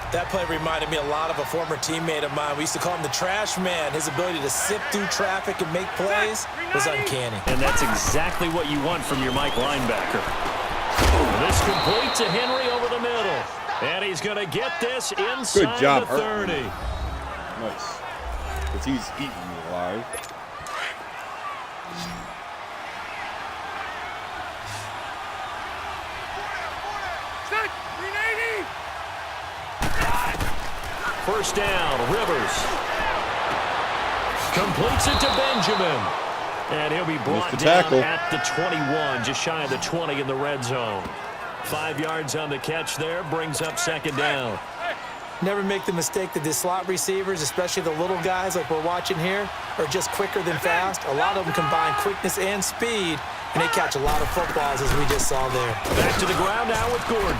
That play reminded me a lot of a former teammate of mine. We used to call him the trash man. His ability to sift through traffic and make plays was uncanny. And that's exactly what you want from your Mike linebacker. This complete to Henry over the middle. And he's going to get this inside Good job, the 30. Nice. Because he's eating me alive. First down, Rivers. Completes it to Benjamin. And he'll be brought down at the 21, just shy of the 20 in the red zone. 5 yards on the catch there, brings up second down. Never make the mistake that the slot receivers, especially the little guys like we're watching here, are just quicker than fast. A lot of them combine quickness and speed, and they catch a lot of footballs, as we just saw there. Back to the ground now with Gordon.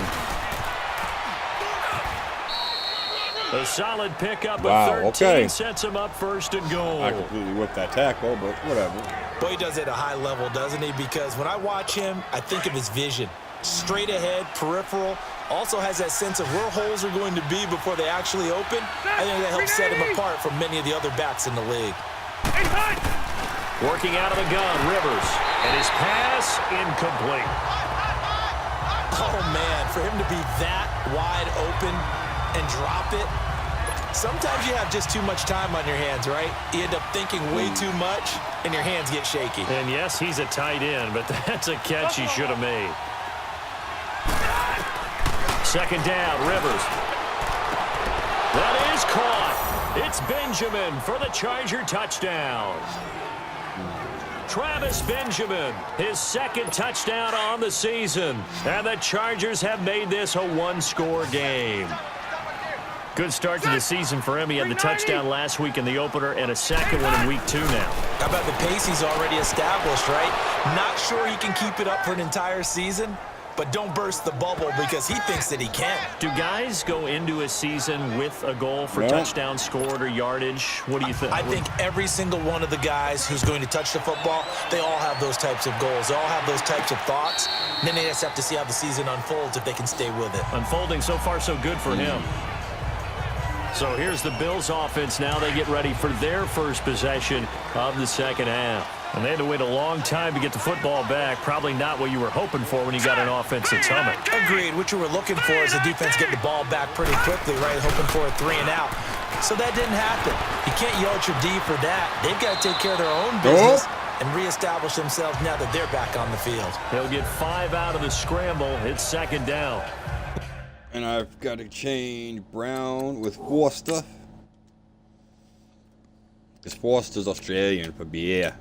A solid pickup of 13 sets him up 1st and goal. I completely whipped that tackle, but whatever. Boy, he does it at a high level, doesn't he? Because when I watch him, I think of his vision. Straight ahead, peripheral. Also has that sense of where holes are going to be before they actually open. I think that helps set him apart from many of the other backs in the league. Working out of the gun, Rivers. And his pass incomplete. Oh, man, for him to be that wide open and drop it. Sometimes you have just too much time on your hands, right? You end up thinking way too much, and your hands get shaky. And yes, he's a tight end, but that's a catch he should have made. Second down, Rivers. That is caught. It's Benjamin for the Charger touchdown. Travis Benjamin, his 2nd touchdown on the season. And the Chargers have made this a one-score game. Good start to the season for him. He had the touchdown last week in the opener and a second one in week 2 now. How about the pace he's already established, right? Not sure he can keep it up for an entire season, but don't burst the bubble because he thinks that he can. Do guys go into a season with a goal for touchdown scored or yardage? What do you think? I think every single one of the guys who's going to touch the football, they all have those types of goals. They all have those types of thoughts. And then they just have to see how the season unfolds if they can stay with it. Unfolding so far so good for him. So here's the Bills offense now. They get ready for their first possession of the second half. And they had to wait a long time to get the football back. Probably not what you were hoping for when you got an offense that's humming. Agreed. What you were looking for is the defense getting the ball back pretty quickly, right? Hoping for a 3 and out. So that didn't happen. You can't yell at your D for that. They've got to take care of their own business and reestablish themselves now that they're back on the field. They'll get 5 out of the scramble. It's second down. And I've got to change Brown with Forster. Because Forster's Australian for beer.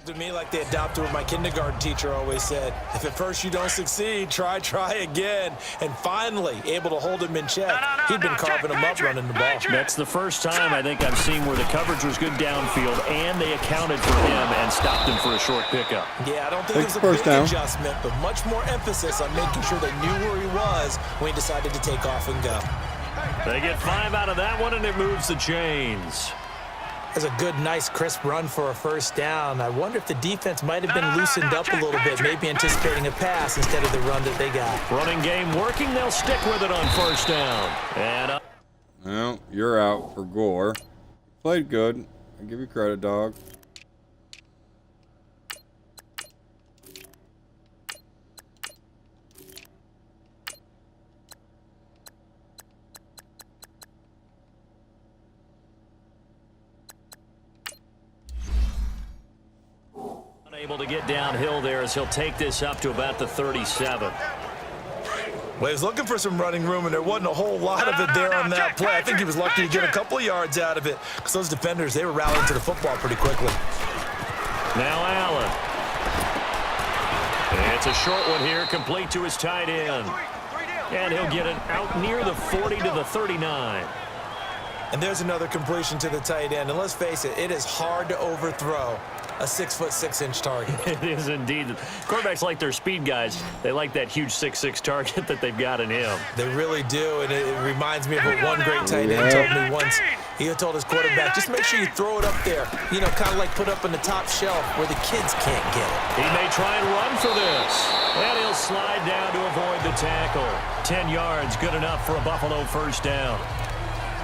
To me like they adopted what my kindergarten teacher always said. If at first you don't succeed, try again. And finally, able to hold him in check. He'd been carving him up running the ball. That's the first time I think I've seen where the coverage was good downfield and they accounted for him and stopped him for a short pickup. Yeah, I don't think it was a big adjustment, but much more emphasis on making sure they knew where he was when he decided to take off and go. They get 5 out of that one, and it moves the chains. That's a good, nice, crisp run for a first down. I wonder if the defense might have been loosened up a little bit, maybe anticipating a pass instead of the run that they got. Running game working. They'll stick with it on first down. And well, you're out for Gore. Played good. I give you credit, dog. able to get downhill there as he'll take this up to about the 37. Well, he was looking for some running room, and there wasn't a whole lot of it there on that play. I think he was lucky to get a couple of yards out of it because those defenders, they were rallying to the football pretty quickly. Now Allen. And it's a short one here, complete to his tight end. And he'll get it out near the 40 to the 39. And there's another completion to the tight end. And let's face it, it is hard to overthrow a 6'6" target. It is indeed. Quarterbacks like their speed guys. They like that huge 6'6" target that they've got in him. They really do, and it reminds me of what one great tight end told me once. He had told his quarterback, just make sure you throw it up there. You know, kind of like put up in the top shelf where the kids can't get it. He may try and run for this. And he'll slide down to avoid the tackle. 10 yards, good enough for a Buffalo first down.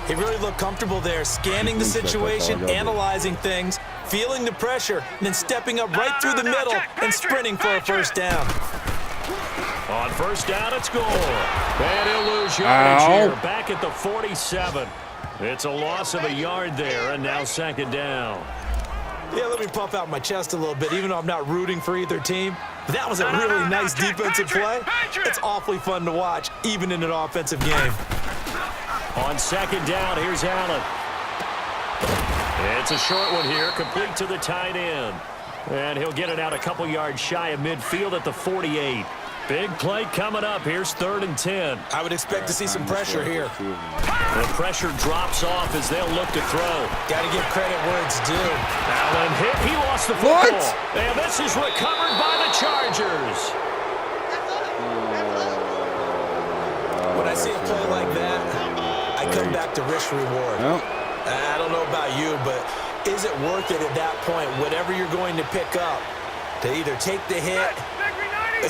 He really looked comfortable there, scanning the situation, analyzing things, feeling the pressure, and then stepping up right through the middle and sprinting for a first down. On first down, it's Gore. And he'll lose yardage here, back at the 47. It's a loss of a yard there, and now second down. Yeah, let me puff out my chest a little bit, even though I'm not rooting for either team. That was a really nice defensive play. It's awfully fun to watch, even in an offensive game. On second down, here's Allen. It's a short one here, complete to the tight end. And he'll get it out a couple yards shy of midfield at the 48. Big play coming up. Here's 3rd and 10. I would expect to see some pressure here. The pressure drops off as they'll look to throw. Got to give credit where it's due. Allen hit. He lost the football. And this is recovered by the Chargers. When I see a play like that, I come back to risk reward. I don't know about you, but is it worth it at that point, whatever you're going to pick up, to either take the hit,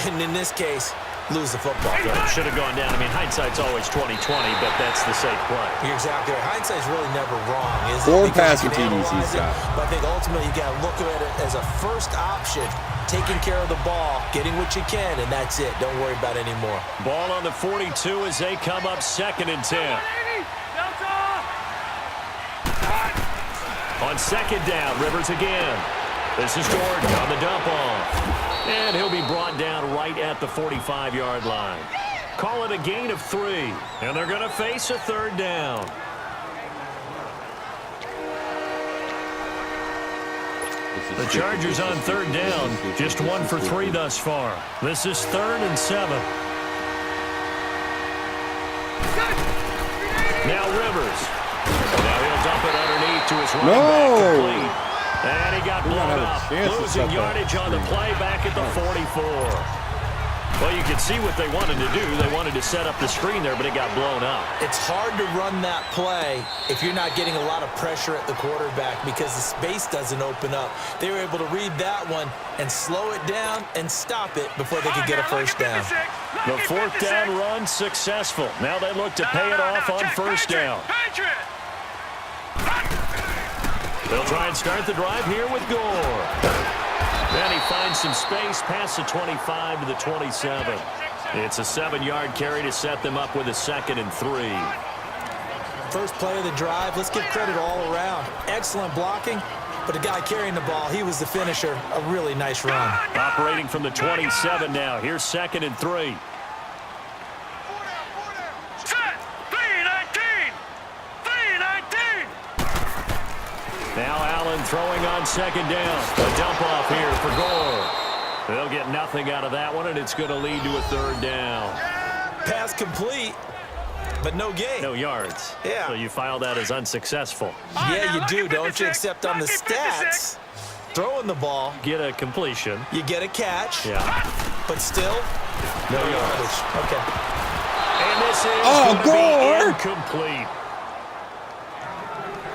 and in this case, lose the football? Right. Should have gone down. I mean, hindsight's always 20/20, but that's the safe play. You're exactly right. Hindsight's really never wrong, is it? Forward passing TDC style. But I think ultimately you got to look at it as a first option, taking care of the ball, getting what you can, and that's it. Don't worry about it anymore. Ball on the 42 as they come up 2nd and 10. On second down, Rivers again. This is Gordon on the dump off. And he'll be brought down right at the 45-yard line. Call it a gain of 3. And they're going to face a 3rd down. The Chargers on third down, just 1 for 3 thus far. This is 3rd and 7. Now Rivers. Now he'll dump it underneath to his running back complete. And he got blown up, losing yardage on the play back at the 44. Well, you can see what they wanted to do. They wanted to set up the screen there, but it got blown up. It's hard to run that play if you're not getting a lot of pressure at the quarterback because the space doesn't open up. They were able to read that one and slow it down and stop it before they could get a first down. The 4th down run successful. Now they look to pay it off on first down. They'll try and start the drive here with Gore. Then he finds some space past the 25 to the 27. It's a 7-yard carry to set them up with a 2nd and 3. First play of the drive, let's give credit all around. Excellent blocking, but the guy carrying the ball, he was the finisher. A really nice run. Operating from the 27 now. Here's 2nd and 3. Now Allen throwing on 2nd down. A dump off here for Gore. They'll get nothing out of that one, and it's going to lead to a 3rd down. Pass complete, but no gain. No yards. Yeah. So you file that as unsuccessful. Yeah, you do, don't you? Except on the stats, throwing the ball. Get a completion. You get a catch. Yeah. But still, no yardage. Okay. And this is going to be incomplete.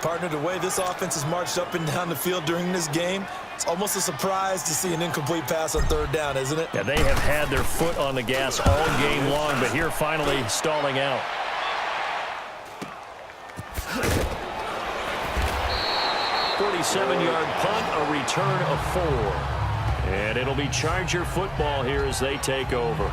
Partner, the way this offense has marched up and down the field during this game, it's almost a surprise to see an incomplete pass on 3rd down, isn't it? Yeah, they have had their foot on the gas all game long, but here finally stalling out. "47-yard punt, a return of 4. And it'll be Charger football here as they take over.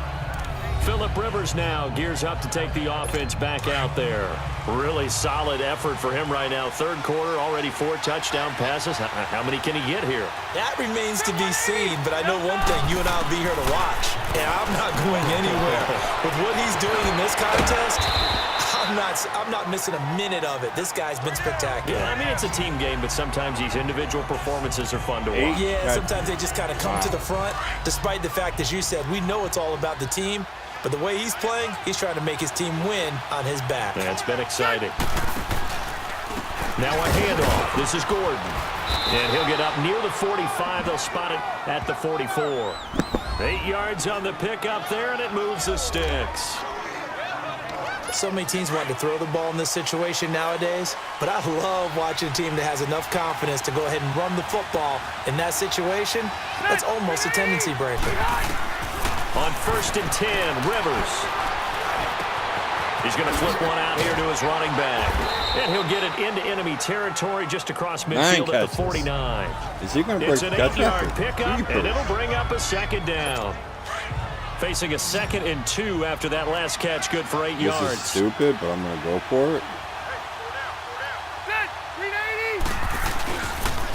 Phillip Rivers now gears up to take the offense back out there. Really solid effort for him right now. 3rd quarter, already 4 touchdown passes. How many can he get here? That remains to be seen, but I know one thing. You and I will be here to watch, and I'm not going anywhere. With what he's doing in this contest, I'm not missing a minute of it. This guy's been spectacular. Yeah, I mean, it's a team game, but sometimes these individual performances are fun to watch. Yeah, sometimes they just kind of come to the front, despite the fact, as you said, we know it's all about the team. But the way he's playing, he's trying to make his team win on his back. That's been exciting. Now a handoff. This is Gordon. And he'll get up near the 45. They'll spot it at the 44. 8 yards on the pickup there, and it moves the sticks. So many teams want to throw the ball in this situation nowadays, but I love watching a team that has enough confidence to go ahead and run the football in that situation. That's almost a tendency breaker. On 1st and 10, Rivers. He's going to flip one out here to his running back. And he'll get it into enemy territory just across midfield at the 49. Is he going to break? It's an 8-yard pickup, and it'll bring up a 2nd down. Facing a 2nd and 2 after that last catch, good for 8 yards. This is stupid, but I'm going to go for it.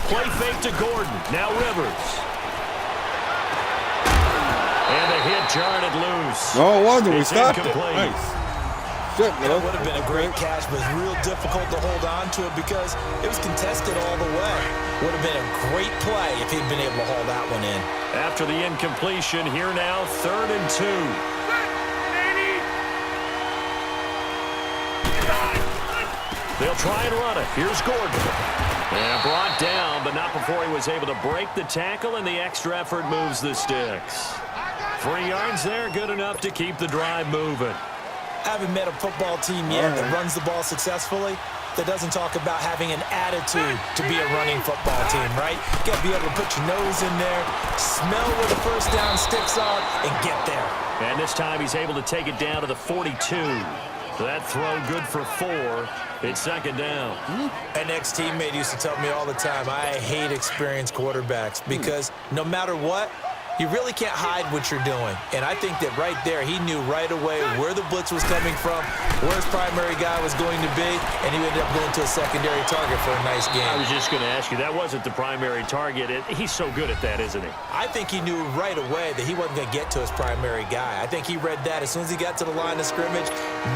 Play fake to Gordon. Now Rivers. And the hit jarred it loose. No, it wasn't. We It's stopped it. incomplete. Nice. Shit, It would have been a great catch, but it's real difficult to hold on to it because it was contested all the way. Would have been a great play if he'd been able to haul that one in. After the incompletion, here now, 3rd and 2. They'll try and run it. Here's Gordon. And brought down, but not before he was able to break the tackle, and the extra effort moves the sticks. 3 yards there, good enough to keep the drive moving. I haven't met a football team yet that runs the ball successfully that doesn't talk about having an attitude to be a running football team, right? You got to be able to put your nose in there, smell where the first down sticks are, and get there. And this time he's able to take it down to the 42. So that throw good for 4. It's 2nd down. An ex-teammate used to tell me all the time, I hate experienced quarterbacks because no matter what, you really can't hide what you're doing. And I think that right there, he knew right away where the blitz was coming from, where his primary guy was going to be, and he ended up going to a secondary target for a nice game. I was just going to ask you, that wasn't the primary target. He's so good at that, isn't he? I think he knew right away that he wasn't going to get to his primary guy. I think he read that as soon as he got to the line of scrimmage,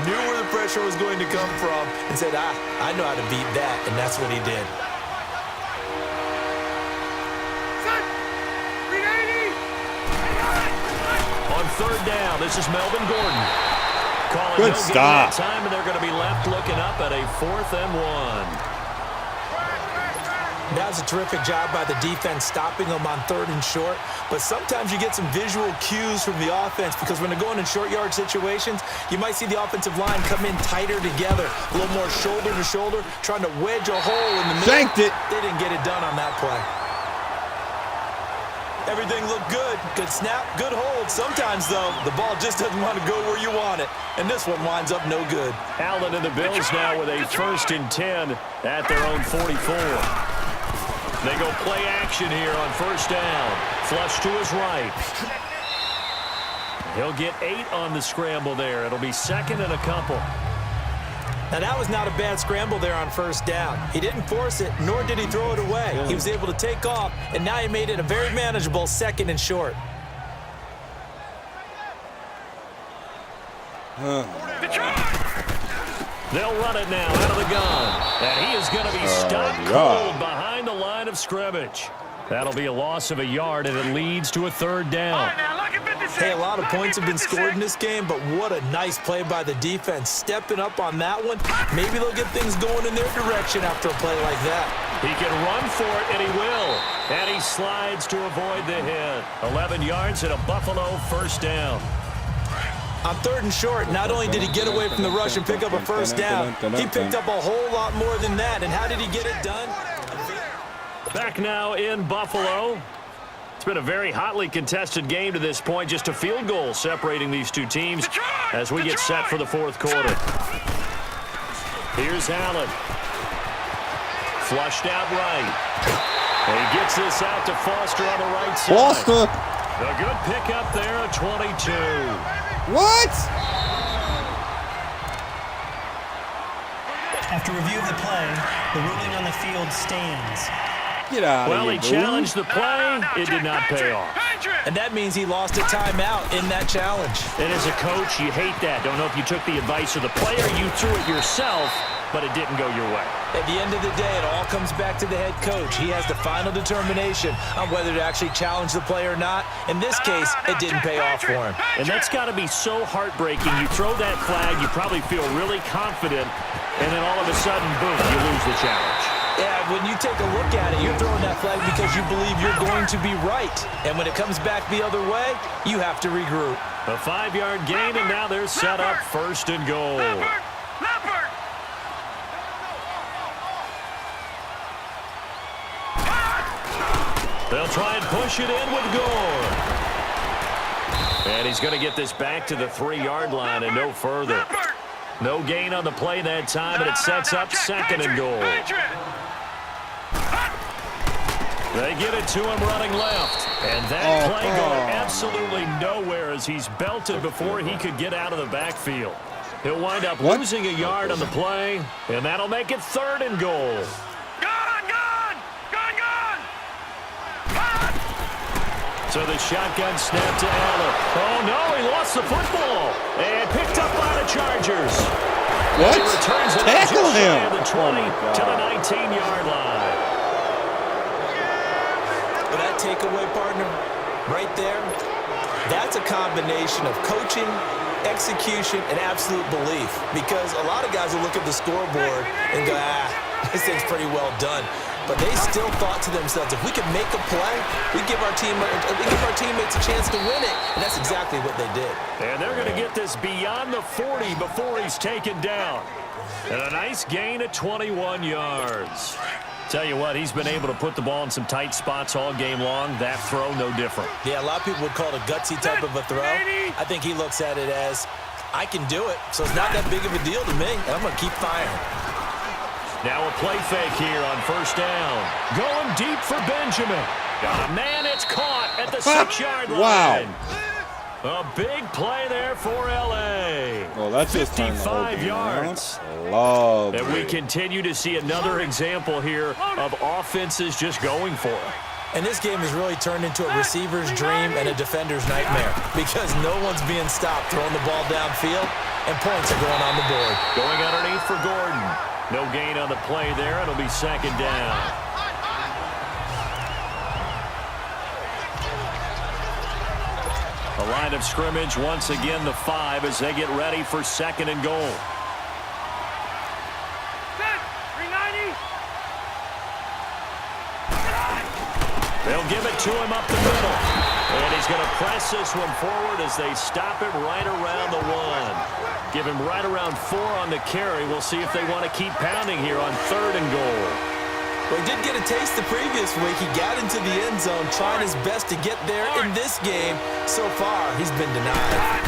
knew where the pressure was going to come from, and said, I know how to beat that, and that's what he did. down. This is Melvin Gordon. Calling Good no gain stop. that time, and they're going to be left looking up at a 4th and 1. That was a terrific job by the defense stopping them on 3rd and short. But sometimes you get some visual cues from the offense because when they're going in short yard situations, you might see the offensive line come in tighter together, a little more shoulder to shoulder, trying to wedge a hole in the middle. Shanked it. They didn't get it done on that play. Everything looked good. Good snap, good hold. Sometimes, though, the ball just doesn't want to go where you want it. And this one winds up no good. Allen and the Bills now with a 1st and 10 at their own 44. They go play action here on 1st down. Flush to his right. He'll get 8 on the scramble there. It'll be 2nd and a couple. Now, that was not a bad scramble there on 1st down. He didn't force it, nor did he throw it away. He was able to take off, and now he made it a very manageable 2nd and short. They'll run it now out of the gun. And he is going to be stopped cold behind the line of scrimmage. That'll be a loss of a yard, and it leads to a 3rd down. Hey, a lot of points have been scored in this game, but what a nice play by the defense. Stepping up on that one. Maybe they'll get things going in their direction after a play like that. He can run for it, and he will. And he slides to avoid the hit. 11 yards and a Buffalo 1st down. On 3rd and short, not only did he get away from the rush and pick up a 1st down, he picked up a whole lot more than that. And how did he get it done? Back now in Buffalo. It's been a very hotly contested game to this point. Just a field goal separating these two teams as we get set for the 4th quarter. Here's Allen. Flushed out right. And he gets this out to Foster on the right side. Foster. A good pickup there at 22. What? After review of the play, the ruling on the field stands. Get out Well, of he here, challenged the play. It did not pay off. And that means he lost a timeout in that challenge. And as a coach, you hate that. Don't know if you took the advice of the player. You threw it yourself, but it didn't go your way. At the end of the day, it all comes back to the head coach. He has the final determination on whether to actually challenge the play or not. In this case, it didn't pay off for him. And that's got to be so heartbreaking. You throw that flag, you probably feel really confident, and then all of a sudden, boom, you lose the challenge. Yeah, when you take a look at it, you're throwing that flag because you believe you're going to be right. And when it comes back the other way, you have to regroup. A 5-yard gain, and now they're set up 1st and goal. They'll try and push it in with Gore. And he's going to get this back to the 3-yard line and no further. No gain on the play that time, and it sets up 2nd and goal. They get it to him running left. And that play going absolutely nowhere as he's belted before he could get out of the backfield. He'll wind up losing a yard on the play, and that'll make it 3rd and goal. So the shotgun snap to Allen. Oh, no, he lost the football. And picked up by the Chargers. What? He returns it Tackle him. the 20 to the 19-yard line. But that takeaway, partner, right there, that's a combination of coaching, execution, and absolute belief. Because a lot of guys will look at the scoreboard and go, this thing's pretty well done. But they still thought to themselves, if we can make a play, we give our teammates a chance to win it. And that's exactly what they did. And they're going to get this beyond the 40 before he's taken down. And a nice gain at 21 yards. Tell you what, he's been able to put the ball in some tight spots all game long. That throw, no different. Yeah, a lot of people would call it a gutsy type of a throw. I think he looks at it as, I can do it, so it's not that big of a deal to me, and I'm going to keep firing. Now a play fake here on 1st down. Going deep for Benjamin. Got a man, it's caught at the 6-yard line. Wow. A big play there for L.A. Well, that's just 55 yards. Love And we continue to see another example here of offenses just going for it. And this game has really turned into a receiver's dream and a defender's nightmare because no one's being stopped throwing the ball downfield, and points are going on the board. Going underneath for Gordon. No gain on the play there. It'll be 2nd down. The line of scrimmage, once again, the 5 as they get ready for 2nd and goal. They'll give it to him up the middle. And he's going to press this one forward as they stop it right around the 1. Give him right around 4 on the carry. We'll see if they want to keep pounding here on 3rd and goal. Well, he did get a taste the previous week. He got into the end zone, trying his best to get there in this game. So far, he's been denied.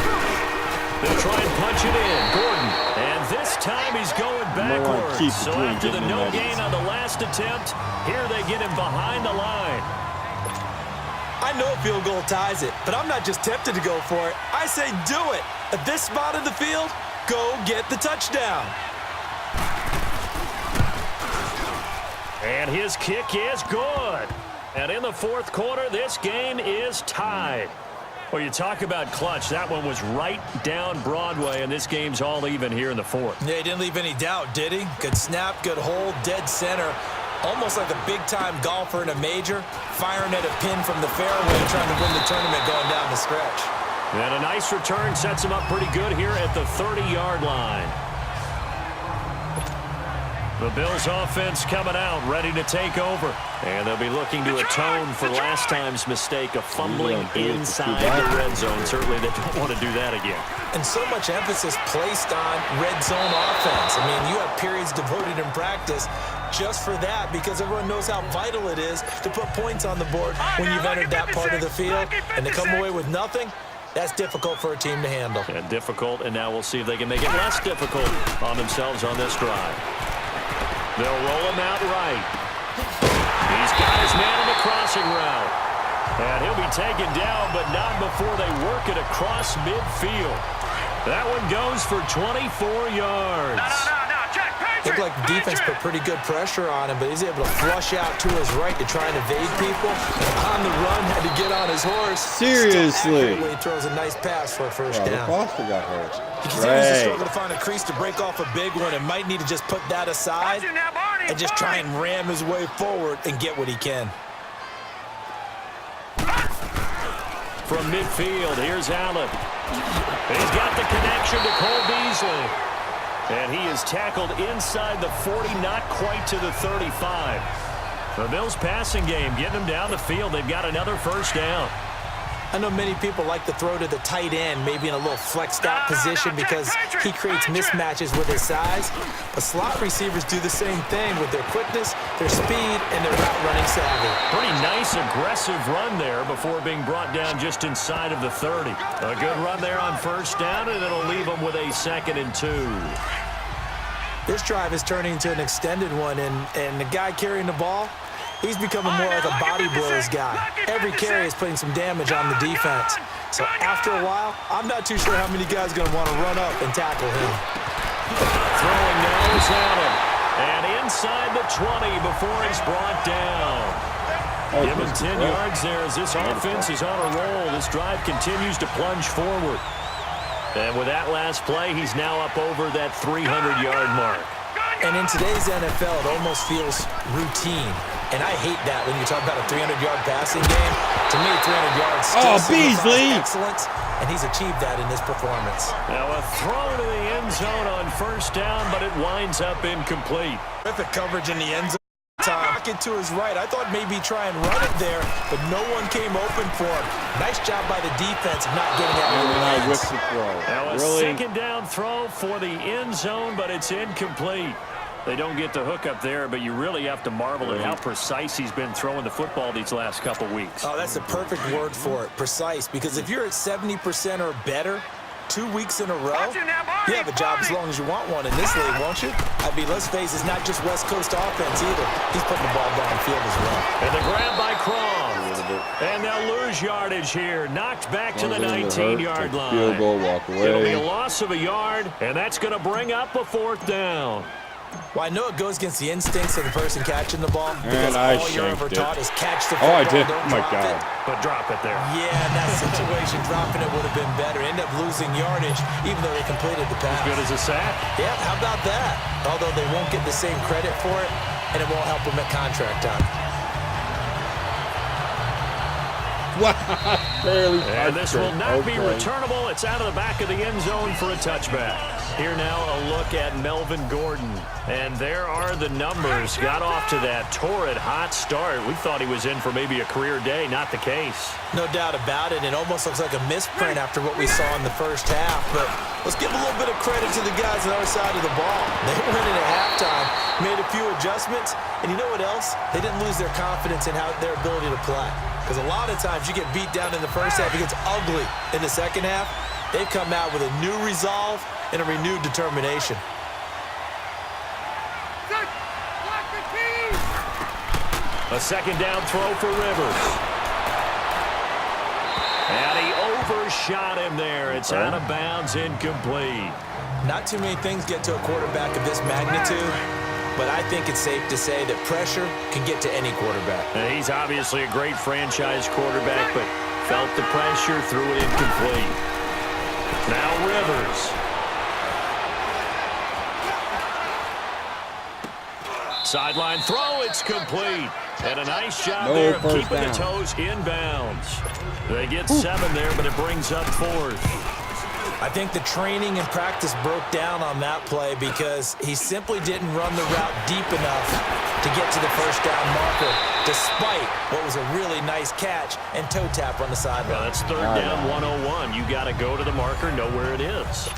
They'll try and punch it in. Gordon. And this time he's going backwards. So after the no gain on the last attempt, here they get him behind the line. I know a field goal ties it, but I'm not just tempted to go for it. I say do it. At this spot of the field, go get the touchdown. And his kick is good. And in the 4th quarter, this game is tied. Well, you talk about clutch. That one was right down Broadway, and this game's all even here in the 4th. Yeah, he didn't leave any doubt, did he? Good snap, good hold, dead center. Almost like a big-time golfer in a major, firing at a pin from the fairway, trying to win the tournament going down the stretch. And a nice return sets him up pretty good here at the 30-yard line. The Bills offense coming out, ready to take over. And they'll be looking to atone for last time's mistake of fumbling inside the red zone. Certainly they don't want to do that again. And so much emphasis placed on red zone offense. I mean, you have periods devoted in practice just for that, because everyone knows how vital it is to put points on the board when you've entered that part of the field. And to come away with nothing, that's difficult for a team to handle. Yeah, difficult, and now we'll see if they can make it less difficult on themselves on this drive. They'll roll him out right. He's got his man on the crossing route. And he'll be taken down, but not before they work it across midfield. That one goes for 24 yards. Looked like the defense put pretty good pressure on him, but he's able to flush out to his right to try and evade people. And on the run, had to get on his horse. Seriously. He throws a nice pass for a first down. Foster got hurt. He continues to struggle to find a crease to break off a big one and might need to just put that aside and just try and ram his way forward and get what he can. From midfield, here's Allen. He's got the connection to Cole Beasley. And he is tackled inside the 40, not quite to the 35. The Bills passing game, getting them down the field. They've got another first down. I know many people like to throw to the tight end, maybe in a little flexed out position because he creates mismatches with his size. But slot receivers do the same thing with their quickness, their speed, and their route running savvy. Pretty nice aggressive run there before being brought down just inside of the 30. A good run there on first down, and it'll leave them with a 2nd and 2. This drive is turning into an extended one, and the guy carrying the ball, he's becoming more like a body blows guy. Every carry is putting some damage on the defense. So after a while, I'm not too sure how many guys are going to want to run up and tackle him. Throwing nose at him. And inside the 20 before he's brought down. Give him 10 yards there as this offense is on a roll. This drive continues to plunge forward. And with that last play, he's now up over that 300-yard mark. And in today's NFL, it almost feels routine. And I hate that when you talk about a 300-yard passing game. To me, 300 yards still signifies excellence, and he's achieved that in this performance. Now a throw to the end zone on first down, but it winds up incomplete. Terrific coverage in the end zone. Pocket to his right. I thought maybe try and run it there, but no one came open for him. Nice job by the defense of not getting out of the lanes. Now a second down throw for the end zone, but it's incomplete. They don't get the hook up there, but you really have to marvel at how precise he's been throwing the football these last couple weeks. Oh, that's a perfect word for it, precise, because if you're at 70% or better 2 weeks in a row, you have a job as long as you want one in this league, won't you? I mean, let's face it, it's not just West Coast offense either. He's putting the ball downfield as well. And the grab by Croft. And they'll lose yardage here. Knocked back to the 19-yard line. Field goal, walk away. It'll be a loss of a yard, and that's going to bring up a 4th down. Well, I know it goes against the instincts of the person catching the ball because and all you're ever taught is catch the football. Oh, I did. Don't Oh, my drop God. it. But drop it there. Yeah, in that situation, dropping it would have been better. End up losing yardage, even though they completed the pass. Good as a sack. Yeah, how about that? Although they won't get the same credit for it, and it won't help them at contract time. Barely And this will not be okay. returnable. It's out of the back of the end zone for a touchback. Here now a look at Melvin Gordon. And there are the numbers. Got off to that torrid hot start. We thought he was in for maybe a career day. Not the case. No doubt about it. It almost looks like a misprint after what we saw in the first half. But let's give a little bit of credit to the guys on our side of the ball. They went in at halftime, made a few adjustments, and you know what else? They didn't lose their confidence in their ability to play. Because a lot of times you get beat down in the first half, it gets ugly in the second half. They've come out with a new resolve and a renewed determination. A second down throw for Rivers. And he overshot him there. It's out of bounds, incomplete. Not too many things get to a quarterback of this magnitude, but I think it's safe to say that pressure can get to any quarterback. And he's obviously a great franchise quarterback, but felt the pressure, threw it incomplete. Now Rivers. Sideline throw, it's complete. And a nice job there of keeping the toes inbounds. They get 7 there, but it brings up 4th. I think the training and practice broke down on that play because he simply didn't run the route deep enough to get to the first down marker, despite what was a really nice catch and toe tap on the sideline. Well, that's 3rd down 101. You got to go to the marker, know where it is.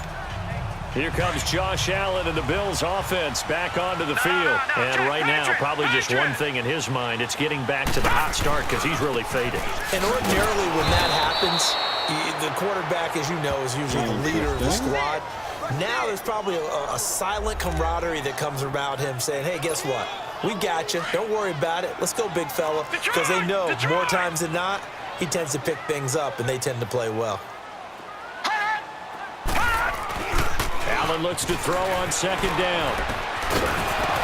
Here comes Josh Allen and the Bills offense back onto the field. And right now, probably just one thing in his mind. It's getting back to the hot start because he's really faded. And ordinarily when that happens, the quarterback, as you know, is usually the leader of the squad. Now there's probably a silent camaraderie that comes around him saying, hey, guess what? We got you. Don't worry about it. Let's go, big fella. Because they know more times than not, he tends to pick things up, and they tend to play well. Allen looks to throw on second down.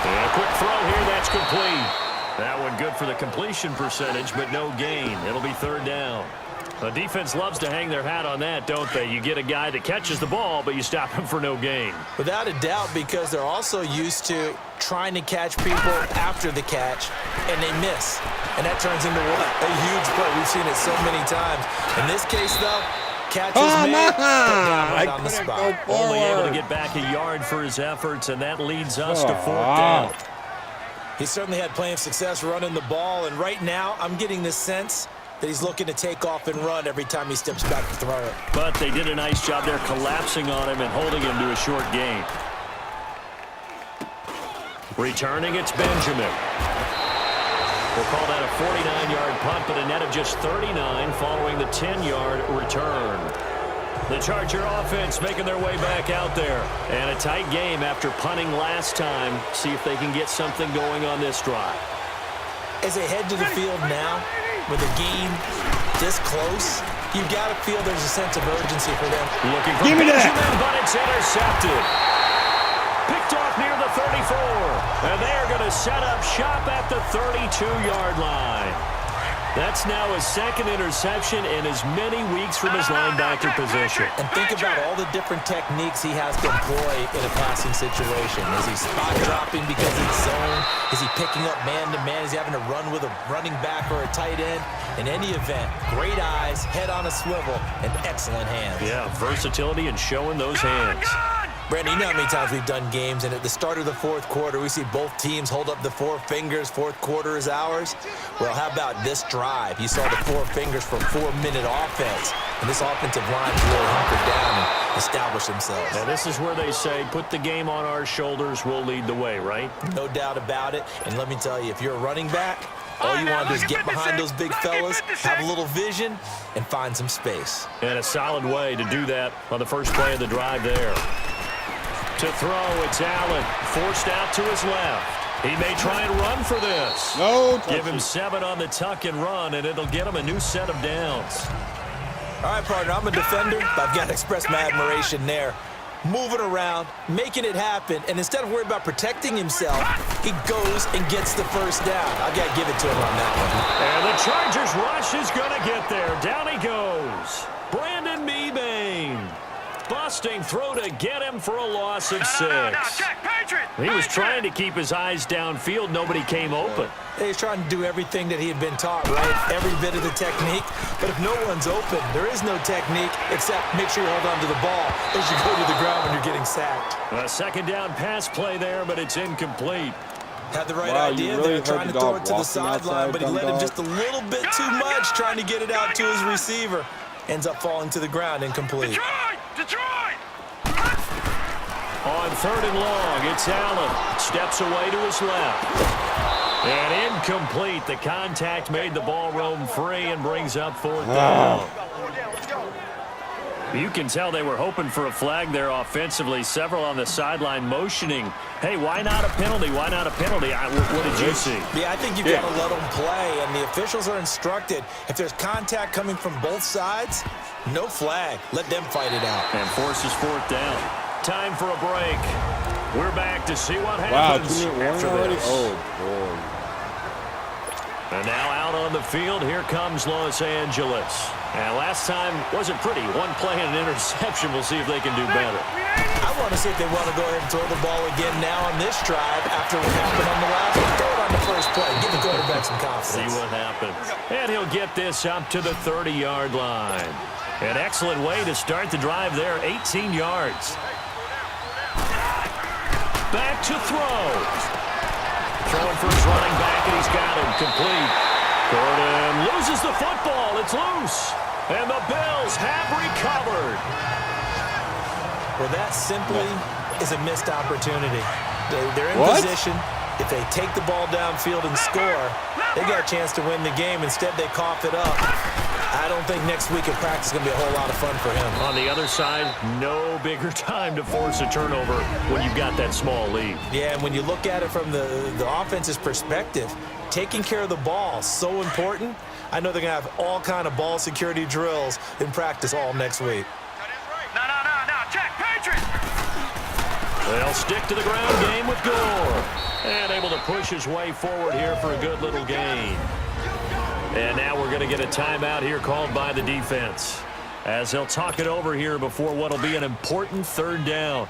And a quick throw here, that's complete. That one good for the completion percentage, but no gain. It'll be 3rd down. The defense loves to hang their hat on that, don't they? You get a guy that catches the ball, but you stop him for no gain. Without a doubt, because they're also used to trying to catch people after the catch, and they miss. And that turns into what? A huge play. We've seen it so many times. In this case, though, catch is made, put down right on the spot. Only able to get back a yard for his efforts, and that leads us to 4th down. He certainly had plenty of success running the ball, and right now I'm getting this sense that he's looking to take off and run every time he steps back to throw it. But they did a nice job there collapsing on him and holding him to a short gain. Returning, it's Benjamin. We'll call that a 49-yard punt, but a net of just 39 following the 10-yard return. The Charger offense making their way back out there. And a tight game after punting last time. See if they can get something going on this drive. As they head to the field now, with a game this close, you've got to feel there's a sense of urgency for them. Looking for Benjamin, but it's intercepted. Picked off near the 34. And they are going to set up shop at the 32-yard line. That's now his 2nd interception in as many weeks from his linebacker position. And think about all the different techniques he has to employ in a passing situation. Is he spot dropping because it's zone? Is he picking up man-to-man? Is he having to run with a running back or a tight end? In any event, great eyes, head on a swivel, and excellent hands. Yeah, versatility and showing those hands. Brandon, you know how many times we've done games, and at the start of the 4th quarter, we see both teams hold up the 4 fingers, 4th quarter is ours. Well, how about this drive? You saw the 4 fingers for 4-minute offense, and this offensive line really hunkered down and established themselves. Now, this is where they say, put the game on our shoulders, we'll lead the way, right? No doubt about it, and let me tell you, if you're a running back, all you want to do is get behind those big fellas, have a little vision, and find some space. And a solid way to do that on the first play of the drive there. To throw, it's Allen, forced out to his left. He may try and run for this. No. Give him 7 on the tuck and run, and it'll get him a new set of downs. All right, partner, I'm a defender, but I've got to express my admiration there. Moving around, making it happen, and instead of worrying about protecting himself, he goes and gets the first down. I got to give it to him on that one. And the Chargers rush is going to get there. Down he goes. Brandon Mebane. But busting through to get him for a loss of 6. No, check, Patriot. He was trying to keep his eyes downfield. Nobody came open. He's trying to do everything that he had been taught, right? Every bit of the technique. But if no one's open, there is no technique except make sure you hold on to the ball as you go to the ground when you're getting sacked. A second down pass play there, but it's incomplete. Had the right Wow, idea you really there, trying heard to the throw dog it to the walking sideline, outside, but he dumb let him dog. just a little bit too much, trying to get it out to his receiver. Ends up falling to the ground, incomplete. Detroit! On 3rd and long, it's Allen. Steps away to his left. And incomplete. The contact made the ball roam free and brings up 4th down. You can tell they were hoping for a flag there offensively. Several on the sideline motioning. Hey, why not a penalty? Why not a penalty? What did you see? Yeah, I think you've got to let them play, and the officials are instructed. If there's contact coming from both sides, no flag. Let them fight it out. And forces 4th down. Time for a break. We're back to see what Wow, happens 2-minute warning after already? this. Oh, boy. And now out on the field, here comes Los Angeles. And last time wasn't pretty. One play and an interception. We'll see if they can do better. I want to see if they want to go ahead and throw the ball again now on this drive after what happened on the last one. Throw it on the first play. Give the quarterback some confidence. See what happens. And he'll get this up to the 30-yard line. An excellent way to start the drive there. 18 yards. Back to throw. Throwing for his running back, and he's got him complete. Gordon loses the football. It's loose. And the Bills have recovered. Well, that simply is a missed opportunity. They're in position. If they take the ball downfield and score, they got a chance to win the game. Instead, they cough it up. I don't think next week at practice is going to be a whole lot of fun for him. On the other side, no bigger time to force a turnover when you've got that small lead. Yeah, and when you look at it from the offense's perspective, taking care of the ball is so important. I know they're going to have all kind of ball security drills in practice all next week. No, check, Patriot. They'll stick to the ground game with Gore. And able to push his way forward here for a good little gain. And now we're going to get a timeout here called by the defense, as they'll talk it over here before what will be an important 3rd down.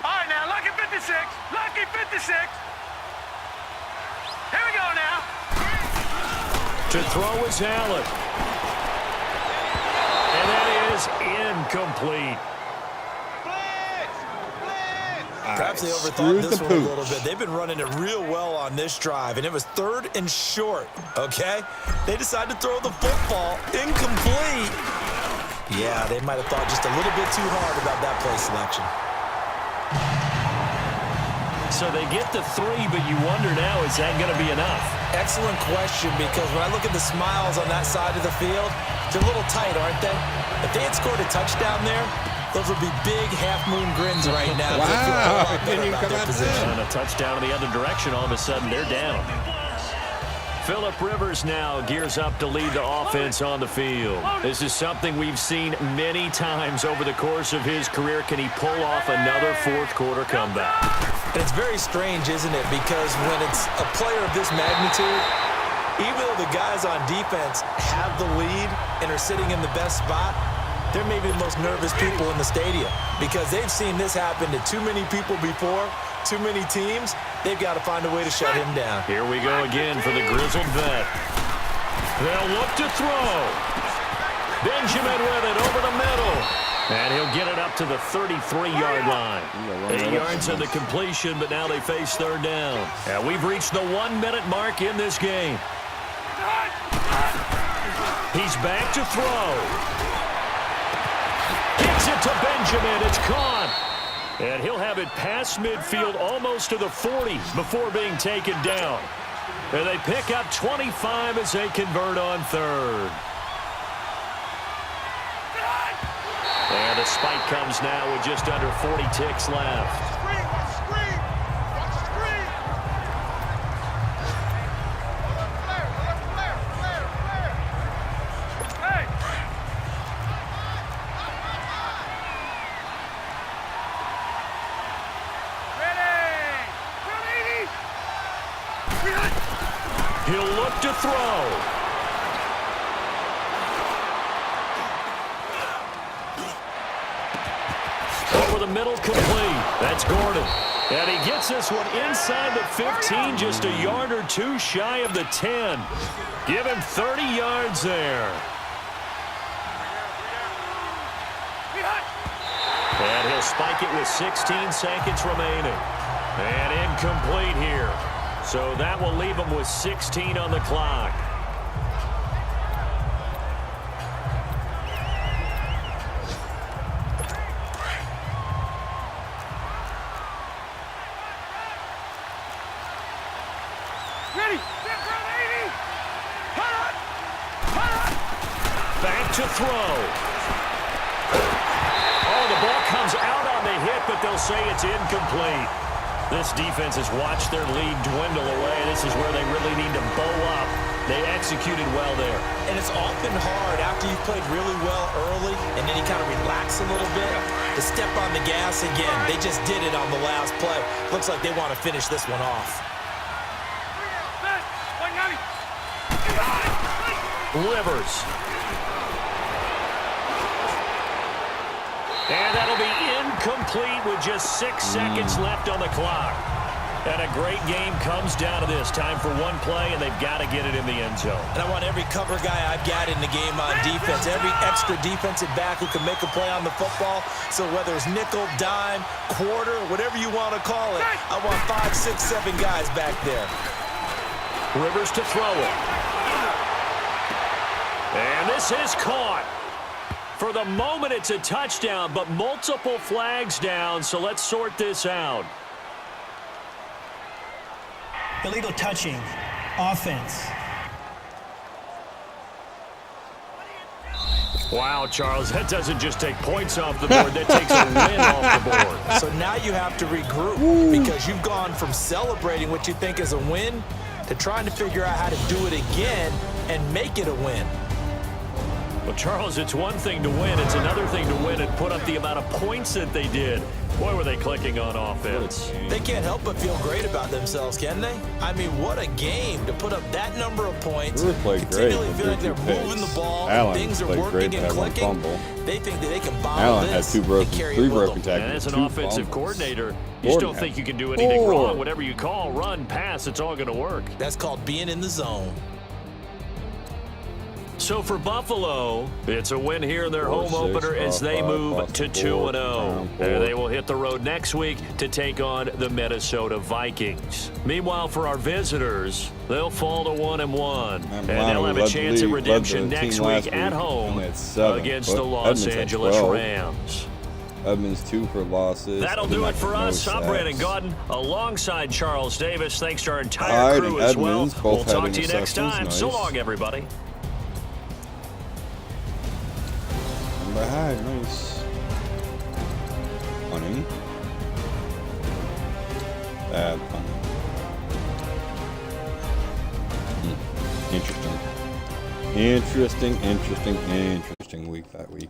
All right, now, lucky 56. Lucky 56. Here we go now. To throw is Allen. And that is incomplete. Perhaps they overthought this one a little bit. They've been running it real well on this drive, and it was 3rd and short, okay? They decided to throw the football incomplete. Yeah, they might have thought just a little bit too hard about that play selection. So they get the 3, but you wonder now, is that going to be enough? Excellent question, because when I look at the smiles on that side of the field, they're a little tight, aren't they? If they had scored a touchdown there, those would be big half-moon grins right now. Wow. Didn't even come out position. And a touchdown in the other direction, all of a sudden they're down. Phillip Rivers now gears up to lead the offense on the field. This is something we've seen many times over the course of his career. Can he pull off another 4th quarter comeback? And it's very strange, isn't it? Because when it's a player of this magnitude, even though the guys on defense have the lead and are sitting in the best spot, they're maybe the most nervous people in the stadium because they've seen this happen to too many people before, too many teams. They've got to find a way to shut him down. Here we go again for the grizzled vet. They'll look to throw. Benjamin with it over the middle. And he'll get it up to the 33-yard line. 8 yards on the completion, but now they face 3rd down. And we've reached the 1-minute mark in this game. He's back to throw. Gets it to Benjamin. It's caught. And he'll have it past midfield almost to the 40 before being taken down. And they pick up 25 as they convert on 3rd. And the spike comes now with just under 40 ticks left. He'll look to throw. the middle, complete. That's Gordon. And he gets this one inside the 15, just a yard or two shy of the 10. Give him 30 yards there. And he'll spike it with 16 seconds remaining. And incomplete here. So that will leave him with 16 on the clock. Ready. Back to throw. Oh, the ball comes out on the hit, but they'll say it's incomplete. This defense has watched their lead dwindle away. This is where they really need to bow up. They executed well there. And it's often hard after you've played really well early and then you kind of relax a little bit to step on the gas again. They just did it on the last play. Looks like they want to finish this one off. Rivers. And that'll be incomplete with just 6 seconds left on the clock. And a great game comes down to this. Time for one play, and they've got to get it in the end zone. And I want every cover guy I've got in the game on defense, every extra defensive back who can make a play on the football. So whether it's nickel, dime, quarter, whatever you want to call it, I want 5, 6, 7 guys back there. Rivers to throw it. And this is caught. For the moment, it's a touchdown, but multiple flags down, so let's sort this out. Illegal touching. Offense. Wow, Charles, that doesn't just take points off the board. That takes a win off the board. So now you have to regroup because you've gone from celebrating what you think is a win to trying to figure out how to do it again and make it a win. Well, Charles, it's one thing to win. It's another thing to win and put up the amount of points that they did. Boy, were they clicking on offense. They can't help but feel great about themselves, can they? I mean, what a game to put up that number of points. Continually feel like they're moving the ball, and things are working and clicking. They think that they can bottle this and carry it with them. And as an offensive coordinator, you still think you can do anything wrong. Whatever you call, run, pass, it's all going to work. That's called being in the zone. So for Buffalo, it's a win here in their home opener as they move to 2-0. And they will hit the road next week to take on the Minnesota Vikings. Meanwhile, for our visitors, they'll fall to 1-1. And they'll have a chance at redemption next week at home against the Los Angeles Rams. Edmonds 2 for losses. That'll do it for us. I'm Brandon Gaudin alongside Charles Davis. Thanks to our entire crew as well. We'll talk to you next time. So long, everybody. Behind, nice. Funny. Bad funny. Interesting. Interesting week that week.